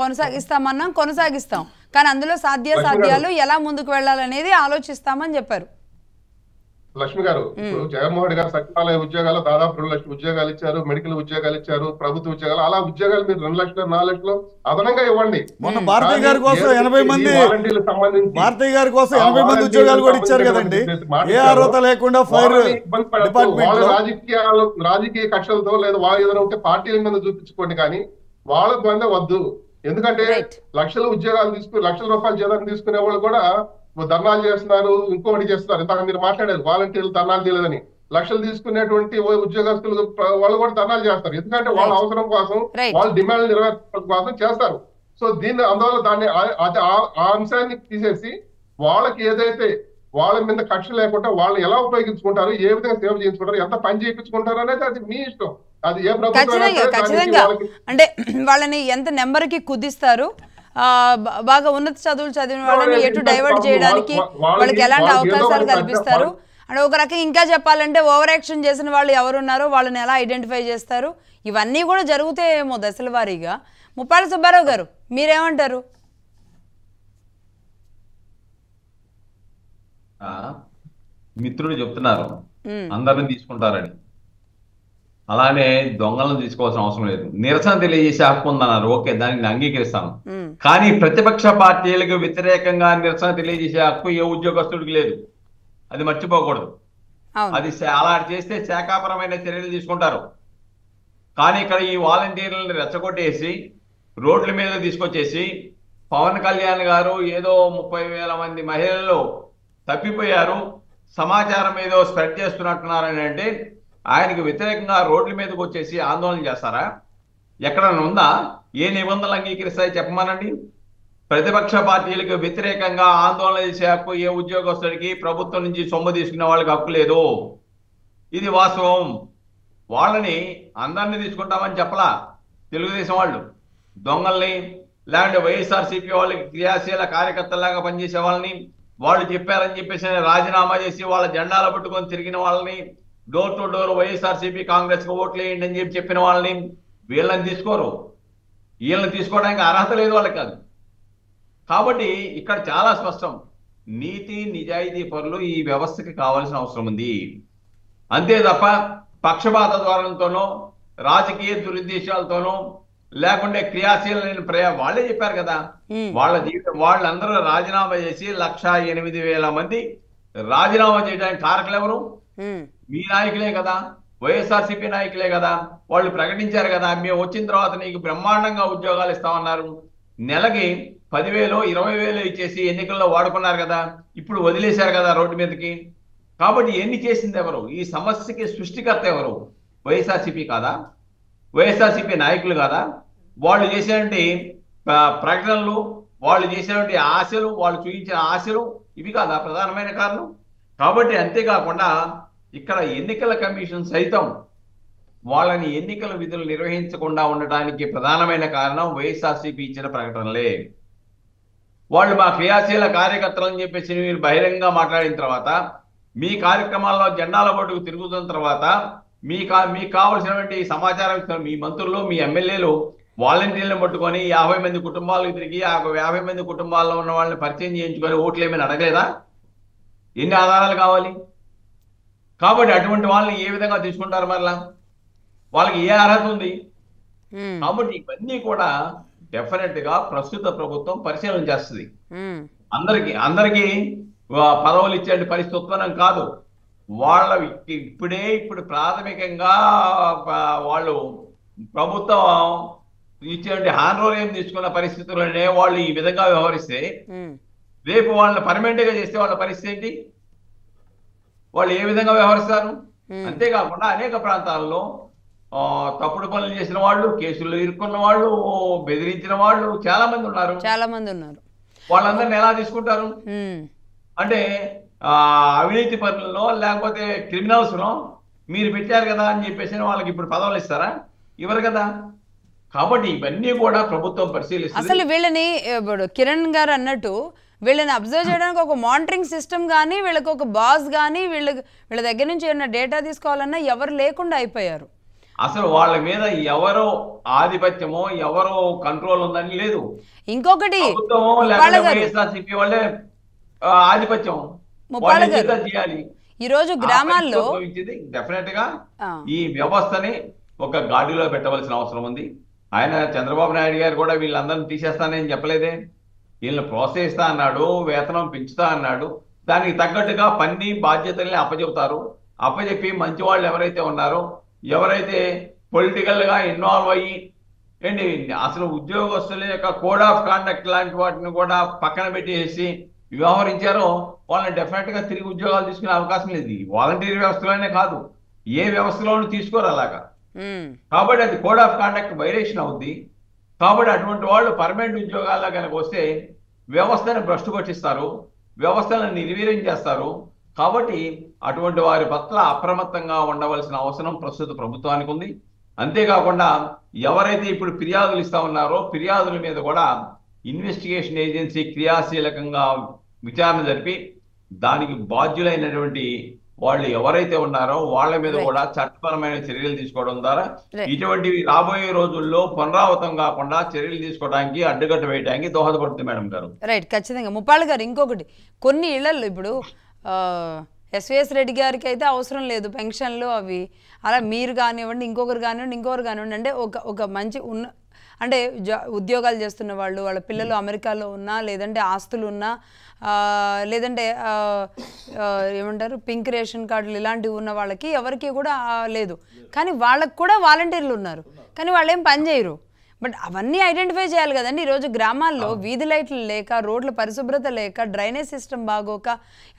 కొనసాగిస్తాం కానీ అందులో సాధ్యాలు ఎలా ముందుకు వెళ్ళాలనేది ఆలోచిస్తామని చెప్పారు. లక్ష్మి గారు, ఇప్పుడు జగన్మోహన్ గారు సచివాలయ ఉద్యోగాలు దాదాపు 2 లక్షల ఉద్యోగాలు ఇచ్చారు, మెడికల్ ఉద్యోగాలు ఇచ్చారు, ప్రభుత్వ ఉద్యోగాలు. అలా ఉద్యోగాలు మీరు 2 లక్షలు 4 లక్షలు అదనంగా ఇవ్వండి. మొన్న భారతీయ గారి కోసం 80 మంది ఉద్యోగాలు కూడా ఇచ్చారు కదండి. ఏ అర్హత లేకుండా ఫైర్ డిపార్ట్మెంట్ రాజకీయ కక్షలతో లేదా వాళ్ళు ఏదైనా ఉంటే పార్టీల మీద చూపించుకోండి, కానీ వాళ్ళ బంద వద్దు. ఎందుకంటే లక్షల ఉద్యోగాలు లక్షల రూపాయల జీతం తీసుకునే వాళ్ళు కూడా ధర్నాలు చేస్తున్నారు, ఇంకొకటి చేస్తున్నారు. ఇంతక మీరు మాట్లాడారు వాలంటీర్లు ధర్నాలు చేయలేదని. లక్షలు తీసుకునేటువంటి ఉద్యోగస్తులు వాళ్ళు కూడా ధర్నాలు చేస్తారు. ఎందుకంటే వాళ్ళ అవసరం కోసం, వాళ్ళ డిమాండ్ నెరవేర్చడం కోసం చేస్తారు. సో అందువల్ల దాన్ని ఆ అంశాన్ని తీసేసి వాళ్ళకి ఏదైతే వాళ్ళ మీద కక్ష లేకుండా వాళ్ళు ఎలా ఉపయోగించుకుంటారు, ఏ విధంగా సేవ చేయించుకుంటారు, ఎంత పని చేయించుకుంటారు అనేది అది మీ ఇష్టం. అది ఏ ప్రభుత్వం ఖచ్చితంగా ఖచ్చితంగా అంటే వాళ్ళని ఎంత నెంబర్కి కుదిస్తారు, బాగా ఉన్నత చదువులు చదివిన వాళ్ళని ఎటు డైవర్ట్ చేయడానికి వాళ్ళకి ఎలాంటి అవకాశాలు కల్పిస్తారు అంటే ఒక రకంగా ఇంకా చెప్పాలంటే ఓవర్ యాక్షన్ చేసిన వాళ్ళు ఎవరున్నారో వాళ్ళని ఎలా ఐడెంటిఫై చేస్తారు, ఇవన్నీ కూడా జరుగుతాయేమో దశల వారీగా. ముప్పాళ్ళ సుబ్బారావు గారు మీరేమంటారు? మిత్రుడు చెప్తున్నారు అందరిని తీసుకుంటారని, అలానే దొంగలను తీసుకోవాల్సిన అవసరం లేదు. నిరసన తెలియజేసే హక్కు ఉందన్నారు, ఓకే, దానికి నేను అంగీకరిస్తాను. కానీ ప్రతిపక్ష పార్టీలకు వ్యతిరేకంగా నిరసన తెలియజేసే హక్కు ఏ ఉద్యోగస్తుడికి లేదు, అది మర్చిపోకూడదు. అది అలా చేస్తే శాఖాపరమైన చర్యలు తీసుకుంటారు. కానీ ఇక్కడ ఈ వాలంటీర్లను రెచ్చగొట్టేసి రోడ్ల మీద తీసుకొచ్చేసి పవన్ కళ్యాణ్ గారు ఏదో 30,000 మంది మహిళలు తప్పిపోయారు, సమాచారం ఏదో స్ప్రెడ్ చేస్తున్నట్టున్నారని అంటే ఆయనకు వ్యతిరేకంగా రోడ్ల మీదకి వచ్చేసి ఆందోళన చేస్తారా? ఎక్కడన్నా ఉందా? ఏ నిబంధనలు అంగీకరిస్తాయి చెప్పమనండి. ప్రతిపక్ష పార్టీలకు వ్యతిరేకంగా ఆందోళన చేసే హక్కు ఏ ఉద్యోగస్తుడికి ప్రభుత్వం నుంచి సొమ్ము తీసుకునే వాళ్ళకి హక్కు లేదు. ఇది వాస్తవం. వాళ్ళని అందరినీ తీసుకుంటామని చెప్పలా తెలుగుదేశం వాళ్ళు. దొంగల్ని లేదంటే వైఎస్ఆర్సీపీ వాళ్ళకి క్రియాశీల కార్యకర్తలాగా పనిచేసే వాళ్ళని, వాళ్ళు చెప్పారని చెప్పేసి రాజీనామా చేసి వాళ్ళ జెండాలు పట్టుకొని తిరిగిన వాళ్ళని, డోర్ టు డోర్ వైఎస్ఆర్సీపీ కాంగ్రెస్కి ఓట్లు వేయండి అని చెప్పిన వాళ్ళని, వీళ్ళని తీసుకోరు. వీళ్ళని తీసుకోవడానికి అర్హత లేదు వాళ్ళకి. కాదు కాబట్టి ఇక్కడ చాలా స్పష్టం, నీతి నిజాయితీ పరులు ఈ వ్యవస్థకి కావాల్సిన అవసరం ఉంది. అంతే తప్ప పక్షపాత ధోరణితోనో రాజకీయ దురుద్దేశాలతోనో లేకుంటే క్రియాశీలమైన వాళ్ళే చెప్పారు కదా, వాళ్ళ జీవితం వాళ్ళందరూ రాజీనామా చేసి 1,08,000 మంది రాజీనామా చేయడానికి కారకులు ఎవరు? మీ నాయకులే కదా, వైఎస్ఆర్సీపీ నాయకులే కదా. వాళ్ళు ప్రకటించారు కదా, మేము వచ్చిన తర్వాత నీకు బ్రహ్మాండంగా ఉద్యోగాలు ఇస్తామన్నారు. నెలకి 10,000 20,000 ఇచ్చేసి ఎన్నికల్లో వాడుకున్నారు కదా, ఇప్పుడు వదిలేశారు కదా రోడ్డు మీదకి. కాబట్టి ఎన్ని చేసింది ఎవరు? ఈ సమస్యకి సృష్టికర్త ఎవరు? వైఎస్ఆర్సీపీ కాదా? వైఎస్ఆర్సీపీ నాయకులు కాదా? వాళ్ళు చేసేటువంటి ప్రకటనలు, వాళ్ళు చేసేటువంటి ఆశలు, వాళ్ళు చూపించిన ఆశలు ఇవి కాదా ప్రధానమైన కారణం? కాబట్టి అంతేకాకుండా ఇక్కడ ఎన్నికల కమిషన్ సైతం వాళ్ళని ఎన్నికల విధులు నిర్వహించకుండా ఉండటానికి ప్రధానమైన కారణం వైఎస్ఆర్సీపీ ఇచ్చిన ప్రకటనలే. వాళ్ళు మా క్రియాశీల కార్యకర్తలని చెప్పేసి మీరు బహిరంగంగా మాట్లాడిన తర్వాత, మీ కార్యక్రమాల్లో జెండాల బొట్టుకు తిరుగుతున్న తర్వాత, మీకు కావలసినటువంటి సమాచారం ఇస్తున్నారు మీ మంత్రులు, మీ ఎమ్మెల్యేలు వాలంటీర్లను పట్టుకొని 50 మంది కుటుంబాలకు తిరిగి ఆ 50 మంది కుటుంబాల్లో ఉన్న వాళ్ళని పరిచయం చేయించుకొని ఓట్లు ఏమైనా అడగలేదా? ఎన్ని ఆధారాలు కావాలి? కాబట్టి అటువంటి వాళ్ళని ఏ విధంగా తీసుకుంటారు? మరలా వాళ్ళకి ఏ అర్హత ఉంది? కాబట్టి ఇవన్నీ కూడా డెఫినెట్ గా ప్రస్తుత ప్రభుత్వం పరిశీలన చేస్తుంది. అందరికి పదవులు ఇచ్చే పరిస్థితి ఉత్పన్నం కాదు. ఇప్పుడు ప్రాథమికంగా వాళ్ళు ప్రభుత్వం ఇచ్చే హానరోరియం తీసుకున్న పరిస్థితుల్లోనే వాళ్ళు ఈ విధంగా వ్యవహరిస్తే, రేపు వాళ్ళని పర్మనెంట్ గా చేస్తే వాళ్ళ పరిస్థితి ఏంటి? వాళ్ళు ఏ విధంగా వ్యవహరిస్తారు? అంతేకాకుండా అనేక ప్రాంతాల్లో తప్పుడు పనులు చేసిన వాళ్ళు, కేసుల్లో ఇరుక్కున్న వాళ్ళు, బెదిరించిన వాళ్ళు చాలా మంది ఉన్నారు. వాళ్ళందరినీ ఎలా తీసుకుంటారు? అంటే అవినీతి పనుల్లో లేకపోతే క్రిమినల్స్ లో మీరు పెట్టారు కదా అని చెప్పేసి వాళ్ళకి ఇప్పుడు పదవులు ఇస్తారా? ఇవ్వరు కదా. కాబట్టి ఇవన్నీ కూడా ప్రభుత్వం పరిశీలిస్తుంది. అసలు వీళ్ళని కిరణ్ గారు అన్నట్టు వీళ్ళని అబ్జర్వ్ చేయడానికి ఒక మానిటరింగ్ సిస్టమ్ కానీ, వీళ్ళకి ఒక బాస్ కానీ, వీళ్ళ దగ్గర నుంచి ఏమైనా డేటా తీసుకోవాలన్నా ఎవరు లేకుండా అయిపోయారు. అసలు వాళ్ళ మీద ఎవరో ఆధిపత్యమో ఎవరో కంట్రోల్ ఉందని లేదు. ఇంకొకటి వాళ్ళే ఆధిపత్యం చేయాలి. ఈ రోజు గ్రామాల్లో డెఫినెట్ గా ఈ వ్యవస్థని ఒక గాడిలో పెట్టవలసిన అవసరం ఉంది. ఆయన చంద్రబాబు నాయుడు గారు కూడా వీళ్ళందరినీ తీసేస్తానని చెప్పలేదే. వీళ్ళని ప్రోత్సహిస్తా అన్నాడు, వేతనం పెంచుతా అన్నాడు. దానికి తగ్గట్టుగా పని బాధ్యతల్ని అప్పచెబుతారు. అప్పచెప్పి మంచి వాళ్ళు ఎవరైతే ఉన్నారో, ఎవరైతే పొలిటికల్ గా ఇన్వాల్వ్ అయ్యి ఏంటి అసలు ఉద్యోగస్తుల యొక్క కోడ్ ఆఫ్ కాండక్ట్ లాంటి వాటిని కూడా పక్కన పెట్టేసి వ్యవహరించారో వాళ్ళని డెఫినెట్ గా తిరిగి ఉద్యోగాలు తీసుకునే అవకాశం లేదు. వాలంటీర్ వ్యవస్థలోనే కాదు, ఏ వ్యవస్థలోనూ తీసుకోరు అలాగా. కాబట్టి అది కోడ్ ఆఫ్ కాండక్ట్ వైలేషన్ అవుద్ది. కాబట్టి అటువంటి వాళ్ళు పర్మనెంట్ ఉద్యోగాల్లో కనుక వస్తే వ్యవస్థను భ్రష్టు పట్టిస్తారు, వ్యవస్థలను నిర్వీర్యం చేస్తారు. కాబట్టి అటువంటి వారి పట్ల అప్రమత్తంగా ఉండవలసిన అవసరం ప్రస్తుత ప్రభుత్వానికి ఉంది. అంతేకాకుండా ఎవరైతే ఇప్పుడు ఫిర్యాదులు ఇస్తా ఉన్నారో ఫిర్యాదుల మీద కూడా ఇన్వెస్టిగేషన్ ఏజెన్సీ క్రియాశీలకంగా విచారణ జరిపి దానికి బాధ్యులైనటువంటి వాళ్ళు ఎవరైతే ఉన్నారో వాళ్ళ మీద కూడా చట్టపరమైన చర్యలు తీసుకోవడం ద్వారా ఇటువంటివి రాబోయే రోజుల్లో పునరావృతం కాకుండా చర్యలు తీసుకోవడానికి అడ్డుకట్ట వేయడానికి దోహదపడుతుంది మేడం గారు. రైట్, ఖచ్చితంగా. ముప్పాళ్ళ గారు, ఇంకొకటి, కొన్ని ఇళ్లలో ఇప్పుడు ఎస్విఎస్ రెడ్డి గారికి అయితే అవసరం లేదు పెన్షన్లు అవి, అలా మీరు కానివ్వండి, ఇంకొకరు కానివ్వండి, అంటే ఒక మంచి అంటే ఉద్యోగాలు చేస్తున్న వాళ్ళు, వాళ్ళ పిల్లలు అమెరికాలో ఉన్నా, లేదంటే ఆస్తులు ఉన్నా, లేదంటే ఏమంటారు పింక్ రేషన్ కార్డులు ఇలాంటివి ఉన్న వాళ్ళకి ఎవరికి కూడా లేదు. కానీ వాళ్ళకు కూడా వాలంటీర్లు ఉన్నారు, కానీ వాళ్ళు ఏం పని చేయరు. బట్ అవన్నీ ఐడెంటిఫై చేయాలి కదండి. ఈరోజు గ్రామాల్లో వీధి లైట్లు లేక, రోడ్ల పరిశుభ్రత లేక, డ్రైనేజ్ సిస్టమ్ బాగోక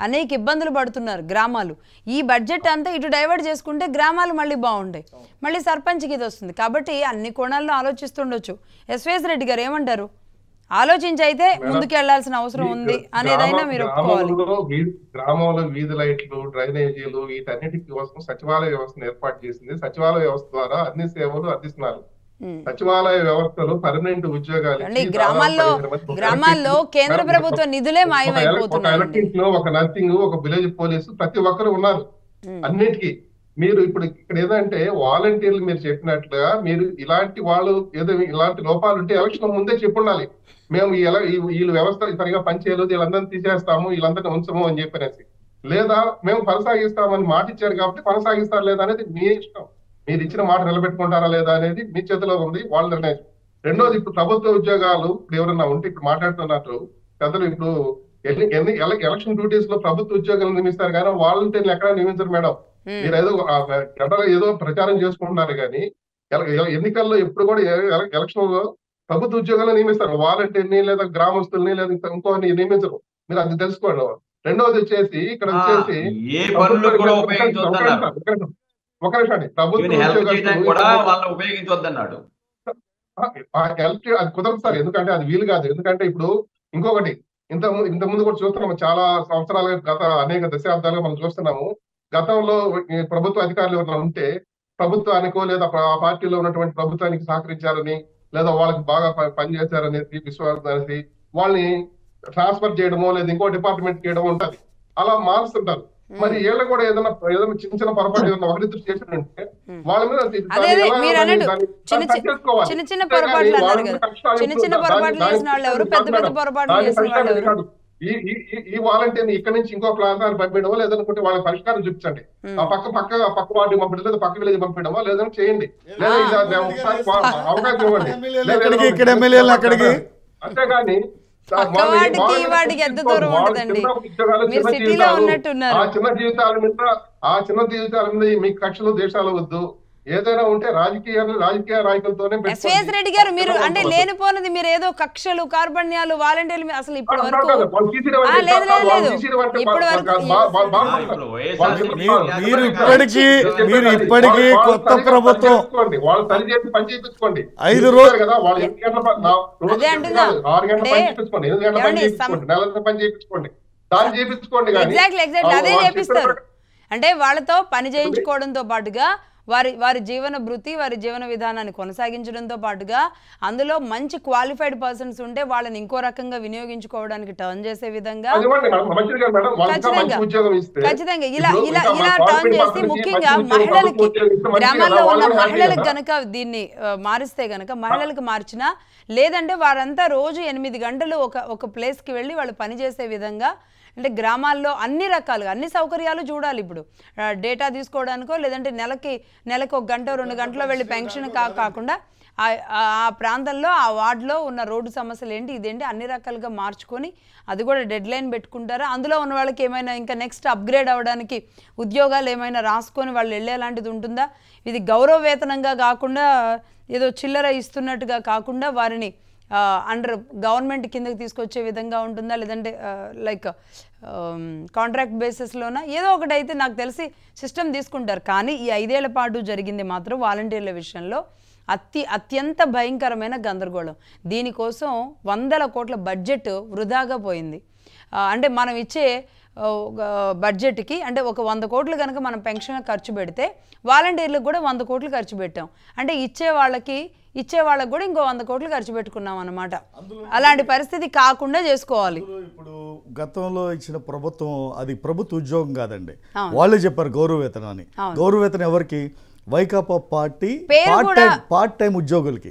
అనేక ఇబ్బందులు పడుతున్నారు గ్రామాలు. ఈ బడ్జెట్ అంతా ఇటు డైవర్ట్ చేసుకుంటే గ్రామాలు మళ్ళీ బాగుంటాయి, మళ్ళీ సర్పంచ్కి ఇది వస్తుంది. కాబట్టి అన్ని కోణాల్లో ఆలోచిస్తుండొచ్చు. ఎస్విఎస్ రెడ్డి గారు ఏమంటారు? ఆలోచించి అయితే ముందుకు వెళ్లాల్సిన అవసరం ఉంది అనేదైనా మీరు ఒప్పుకోవాలి. గ్రామంలో వీధి లైట్లు, డ్రైనేజీలు వీటన్నిటి కోసం సచివాలయ వ్యవస్థను ఏర్పాటు చేసింది. సచివాలయ వ్యవస్థ ద్వారా అన్ని సేవలు అందిస్తున్నారు. సచివాలయ వ్యవస్థలో పర్మనెంట్ ఉద్యోగాలు, గ్రామాల్లో కేంద్ర ప్రభుత్వ నిధులే మాయమైపోతున్నాయి. ఎలక్ట్రిక్, ఒక నర్సింగ్, ఒక విలేజ్ పోలీసు, ప్రతి ఒక్కరు ఉన్నారు అన్నిటికీ. మీరు ఇప్పుడు ఇక్కడ ఏదంటే వాలంటీర్లు మీరు చెప్పినట్లుగా మీరు ఇలాంటి వాళ్ళు ఏదో ఇలాంటి లోపాలు ఉంటే ఎలక్షన్ ముందే చెప్పుండాలి. మేము వీళ్ళు వ్యవస్థ సరిగా పనిచేయలేదు, వీళ్ళందరినీ తీసేస్తాము, వీళ్ళందరినీ ఉంచము అని చెప్పనేసి. లేదా మేము కొనసాగిస్తామని మాట ఇచ్చారు కాబట్టి కొనసాగిస్తారు లేదా అనేది మీ ఇష్టం. మీరు ఇచ్చిన మాట నిలబెట్టుకుంటారా లేదా అనేది మీ చేతిలో ఉంది, వాళ్ళ నిర్ణయం. రెండోది, ఇప్పుడు ప్రభుత్వ ఉద్యోగాలు ఇప్పుడు ఎవరన్నా ఉంటే ఇప్పుడు మాట్లాడుతున్నట్టు పెద్దలు ఇప్పుడు ఎలక్షన్ డ్యూటీస్ లో ప్రభుత్వ ఉద్యోగాలు నియమిస్తారు కానీ వాలంటీర్లు ఎక్కడ నియమించరు మేడం. మీరు ఏదో ప్రచారం చేసుకుంటున్నారు కానీ ఎన్నికల్లో ఎప్పుడు కూడా ఎలక్షన్ లో ప్రభుత్వ ఉద్యోగాలు నియమిస్తారు, వాలంటీర్ని లేదా గ్రామస్తుల్ని లేదా ఇంకోని నియమించరు. మీరు అది తెలుసుకోండి. రెండవది వచ్చేసి ఇక్కడ వచ్చేసి ఒక నిమిషం, ప్రభుత్వ అది కుదరదు సార్, ఎందుకంటే అది వీలు కాదు. ఎందుకంటే ఇప్పుడు ఇంకొకటి ఇంత ముందు కూడా చూస్తున్నాము, చాలా సంవత్సరాలుగా, గత అనేక దశాబ్దాలుగా మనం చూస్తున్నాము. గతంలో ప్రభుత్వ అధికారులు ఎవరైనా ఉంటే ప్రభుత్వానికో లేదా పార్టీలో ఉన్నటువంటి ప్రభుత్వానికి సహకరించారని లేదా వాళ్ళకి బాగా పనిచేశారనేసి విశ్వాసం అనేసి వాళ్ళని ట్రాన్స్ఫర్ చేయడమో లేదా ఇంకో డిపార్ట్మెంట్ చేయడమో ఉంటుంది. అలా మారుస్తుంటారు. మరి వీళ్ళు కూడా ఏదైనా చిన్న చిన్న పొరపాటు ఏదైనా ఒకరిద్దరు చేసినంటే వాళ్ళ మీద ఈ వాలంటీర్ని ఇక్కడ నుంచి ఇంకో ప్రాంతాన్ని పంపించడమో లేదనుకుంటే వాళ్ళ పరిష్కారం చూపించండి. ఆ పక్క వార్డు పంపించడం లేదా పక్క విలేజ్ పంపించడమో లేదని చేయండి. లేదా ఒకసారి అవకాశం ఇవ్వండి. అంతేగాని ఆ చిన్న జీవితాల మీద మీకు కక్షలు దేశాలు వద్దు. ఏదైనా ఉంటే రాజకీయ నాయకులతోనే. ఎస్విఎస్ రెడ్డి గారు, మీరు అంటే లేనిపోనది మీరు ఏదో కక్షలు, కార్పణ్యాలు, వాలంటీర్లు అసలు ఇప్పటి వరకు మీరు ఇప్పటికీ కొత్త ప్రభుత్వం వాళ్ళు సరి చేసి పని చేయించుకోండి. 5 రోజులు కదా, వాళ్ళు 6 గంటల పని చేయించుకోండి, 8 గంటల పని చేయించుకోండి, నెల పని చేయించుకోండి, దాన్ని చేయించుకోండి. అదే చేపిస్తారు. అంటే వాళ్ళతో పని చేయించుకోవడంతో పాటుగా వారి జీవన భృతి, వారి జీవన విధానాన్ని కొనసాగించడంతో పాటుగా అందులో మంచి క్వాలిఫైడ్ పర్సన్స్ ఉంటే వాళ్ళని ఇంకో రకంగా వినియోగించుకోవడానికి టర్న్ చేసే విధంగా ఖచ్చితంగా ఇలా టర్న్ చేసి, ముఖ్యంగా మహిళలకి, గ్రామాల్లో ఉన్న మహిళలకు గనక దీన్ని మారిస్తే గనక, మహిళలకు మార్చినా, లేదంటే వారంతా రోజు 8 గంటలు ఒక ప్లేస్కి వెళ్ళి వాళ్ళు పనిచేసే విధంగా, అంటే గ్రామాల్లో అన్ని రకాలుగా అన్ని సౌకర్యాలు చూడాలి. ఇప్పుడు డేటా తీసుకోవడానికో లేదంటే నెలకి 1 గంట 2 గంటలో వెళ్ళి పెన్షన్ కాకుండా ఆ ప్రాంతంలో, ఆ వార్డులో ఉన్న రోడ్డు సమస్యలు ఏంటి, ఇదేంటి, అన్ని రకాలుగా మార్చుకొని అది కూడా డెడ్ లైన్ పెట్టుకుంటారా, అందులో ఉన్న వాళ్ళకి ఏమైనా ఇంకా నెక్స్ట్ అప్గ్రేడ్ అవ్వడానికి ఉద్యోగాలు ఏమైనా రాసుకొని వాళ్ళు వెళ్ళేలాంటిది ఉంటుందా? ఇది గౌరవ వేతనంగా కాకుండా ఏదో చిల్లర ఇస్తున్నట్టుగా కాకుండా వారిని అండర్ గవర్నమెంట్ కిందకి తీసుకొచ్చే విధంగా ఉంటుందా, లేదంటే లైక్ కాంట్రాక్ట్ బేసిస్లోనా, ఏదో ఒకటి అయితే నాకు తెలిసి సిస్టమ్ తీసుకుంటారు. కానీ ఈ 5 ఏళ్ల పాటు జరిగింది మాత్రం వాలంటీర్ల విషయంలో అత్యంత భయంకరమైన గందరగోళం. దీనికోసం 100ల కోట్ల బడ్జెట్ వృధాగా పోయింది. అంటే మనం ఇచ్చే బడ్జెట్కి అంటే ఒక 100 కోట్లు కనుక మనం పెన్షన్ ఖర్చు పెడితే వాలంటీర్లకు కూడా 100 కోట్లు ఖర్చు పెట్టాం. అంటే ఇచ్చే వాళ్ళకి కూడా ఇంకో 100 కోట్లు ఖర్చు పెట్టుకున్నాం అన్నమాట. అలాంటి పరిస్థితి కాకుండా చేసుకోవాలి. ఇప్పుడు గతంలో ఇచ్చిన ప్రభుత్వం అది ప్రభుత్వ ఉద్యోగం కాదండి, వాళ్ళే చెప్పారు గౌరవవేతనం అని. గౌరవవేతనం ఎవరికి? వైకాపా పార్టీ పార్ట్ టైం ఉద్యోగులకి.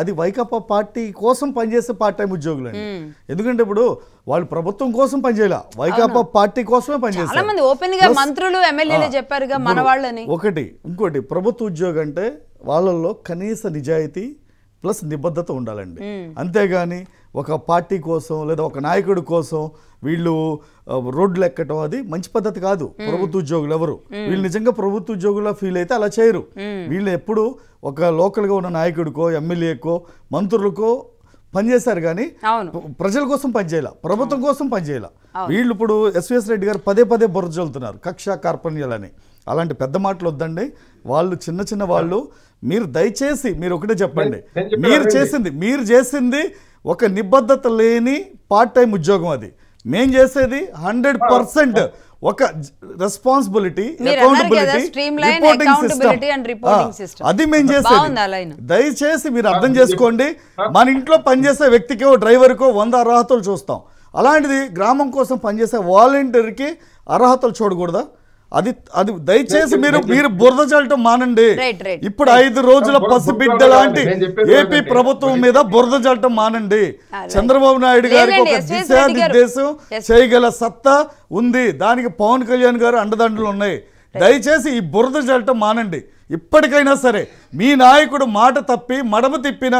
అది వైకాపా పార్టీ కోసం పనిచేసే పార్ట్ టైం ఉద్యోగులు అండి. ఎందుకంటే ఇప్పుడు వాళ్ళు ప్రభుత్వం కోసం పనిచేయాల, వైకాపా పార్టీ కోసమే పనిచేస్తారు. ఓపెన్ గా మంత్రులు ఎమ్మెల్యేలు చెప్పారుగా మన వాళ్ళని. ఇంకోటి ప్రభుత్వ ఉద్యోగం అంటే వాళ్ళల్లో కనీస నిజాయితీ ప్లస్ నిబద్ధత ఉండాలండి. అంతేగాని ఒక పార్టీ కోసం లేదా ఒక నాయకుడి కోసం వీళ్ళు రోడ్లు ఎక్కటం అది మంచి పద్ధతి కాదు. ప్రభుత్వ ఉద్యోగులు ఎవరు వీళ్ళు నిజంగా ప్రభుత్వ ఉద్యోగుల్లో ఫీల్ అయితే అలా చేయరు. వీళ్ళు ఎప్పుడు ఒక లోకల్గా ఉన్న నాయకుడికో ఎమ్మెల్యేకో మంత్రులకో పనిచేశారు కానీ ప్రజల కోసం పనిచేయాల, ప్రభుత్వం కోసం పనిచేయాల. వీళ్ళు ఇప్పుడు ఎస్విఎస్ రెడ్డి గారు పదే బుర్ర చల్లుతున్నారు కక్ష కార్పణ్యాలని. అలాంటి పెద్ద మాటలు వద్దండి. వాళ్ళు చిన్న వాళ్ళు. మీరు దయచేసి మీరు ఒకటే చెప్పండి, మీరు చేసింది ఒక నిబద్ధత లేని పార్ట్ టైం ఉద్యోగం. అది మేం చేసేది 100% ఒక రెస్పాన్సిబిలిటీ, అకౌంటబిలిటీ, రిపోర్టింగ్ సిస్టమ్. అది మేము చేసేది. దయచేసి మీరు అర్థం చేసుకోండి. మన ఇంట్లో పనిచేసే వ్యక్తికో డ్రైవర్కో 100 అర్హతలు చూస్తాం. అలాంటిది గ్రామం కోసం పనిచేసే వాలంటీర్కి అర్హతలు చూడకూడదా? అది దయచేసి మీరు బురద చల్లటం మానండి. ఇప్పుడు 5 రోజుల పసిబిడ్డ లాంటి ఏపీ ప్రభుత్వం మీద బురద చల్లటం మానండి. చంద్రబాబు నాయుడు గారికి ఒక దిశానిర్దేశం చేయగల సత్తా ఉంది. దానికి పవన్ కళ్యాణ్ గారు అండదండలు ఉన్నాయి. దయచేసి ఈ బురద చల్లటం మానండి. ఇప్పటికైనా సరే మీ నాయకుడు మాట తప్పి మడమ తిప్పిన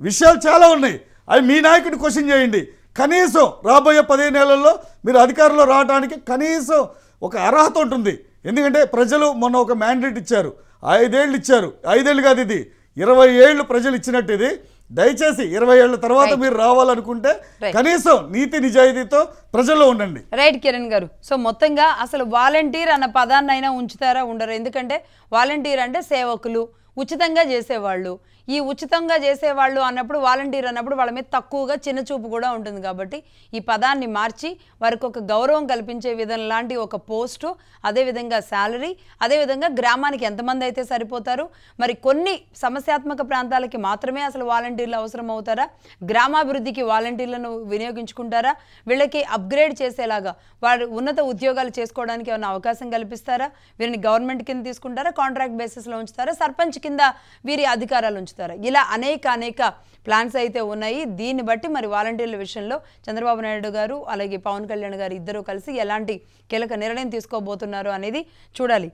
విషయాలు చాలా ఉన్నాయి. అవి మీ నాయకుడిని క్వశ్చన్ చేయండి. కనీసం రాబోయే 15 నెలల్లో మీరు అధికారంలో రావడానికి కనీసం ఒక అర్హత ఉంటుంది. ఎందుకంటే ప్రజలు మొన్న ఒక మ్యాండేట్ ఇచ్చారు, 5 ఏళ్ళు ఇచ్చారు. 5 ఏళ్ళు కాదు, ఇది 20 ఏళ్ళు ప్రజలు ఇచ్చినట్టు. ఇది దయచేసి 20 ఏళ్ల తర్వాత మీరు రావాలనుకుంటే కనీసం నీతి నిజాయితీతో ప్రజల్లో ఉండండి. రైట్ కిరణ్ గారు. సో మొత్తంగా అసలు వాలంటీర్ అన్న పదాన్ని అయినా ఉంచుతారా ఉండరు? ఎందుకంటే వాలంటీర్ అంటే సేవకులు, ఉచితంగా చేసేవాళ్ళు. ఈ ఉచితంగా చేసేవాళ్ళు అన్నప్పుడు వాలంటీర్ అన్నప్పుడు వాళ్ళ మీద తక్కువగా చిన్న చూపు కూడా ఉంటుంది. కాబట్టి ఈ పదాన్ని మార్చి వారికి ఒక గౌరవం కల్పించే విధం లాంటి ఒక పోస్టు, అదేవిధంగా శాలరీ, అదేవిధంగా గ్రామానికి ఎంతమంది అయితే సరిపోతారు, మరి కొన్ని సమస్యాత్మక ప్రాంతాలకి మాత్రమే అసలు వాలంటీర్లు అవసరం అవుతారా, గ్రామాభివృద్ధికి వాలంటీర్లను వినియోగించుకుంటారా, వీళ్ళకి అప్గ్రేడ్ చేసేలాగా వారు ఉన్నత ఉద్యోగాలు చేసుకోవడానికి ఏమైనా అవకాశం కల్పిస్తారా, వీరిని గవర్నమెంట్ కింద తీసుకుంటారా, కాంట్రాక్ట్ బేసిస్లో ఉంచుతారా, సర్పంచ్ కింద వీరి అధికారాలు ఉంచుతారా? ఇలా అనేక ప్లాన్స్ అయితే ఉన్నాయి. దీన్ని బట్టి మరి వాలంటీర్ల విషయంలో చంద్రబాబు నాయుడు గారు అలాగే పవన్ కళ్యాణ్ గారు ఇద్దరూ కలిసి ఎలాంటి కీలక నిర్ణయం తీసుకోబోతున్నారు అనేది చూడాలి.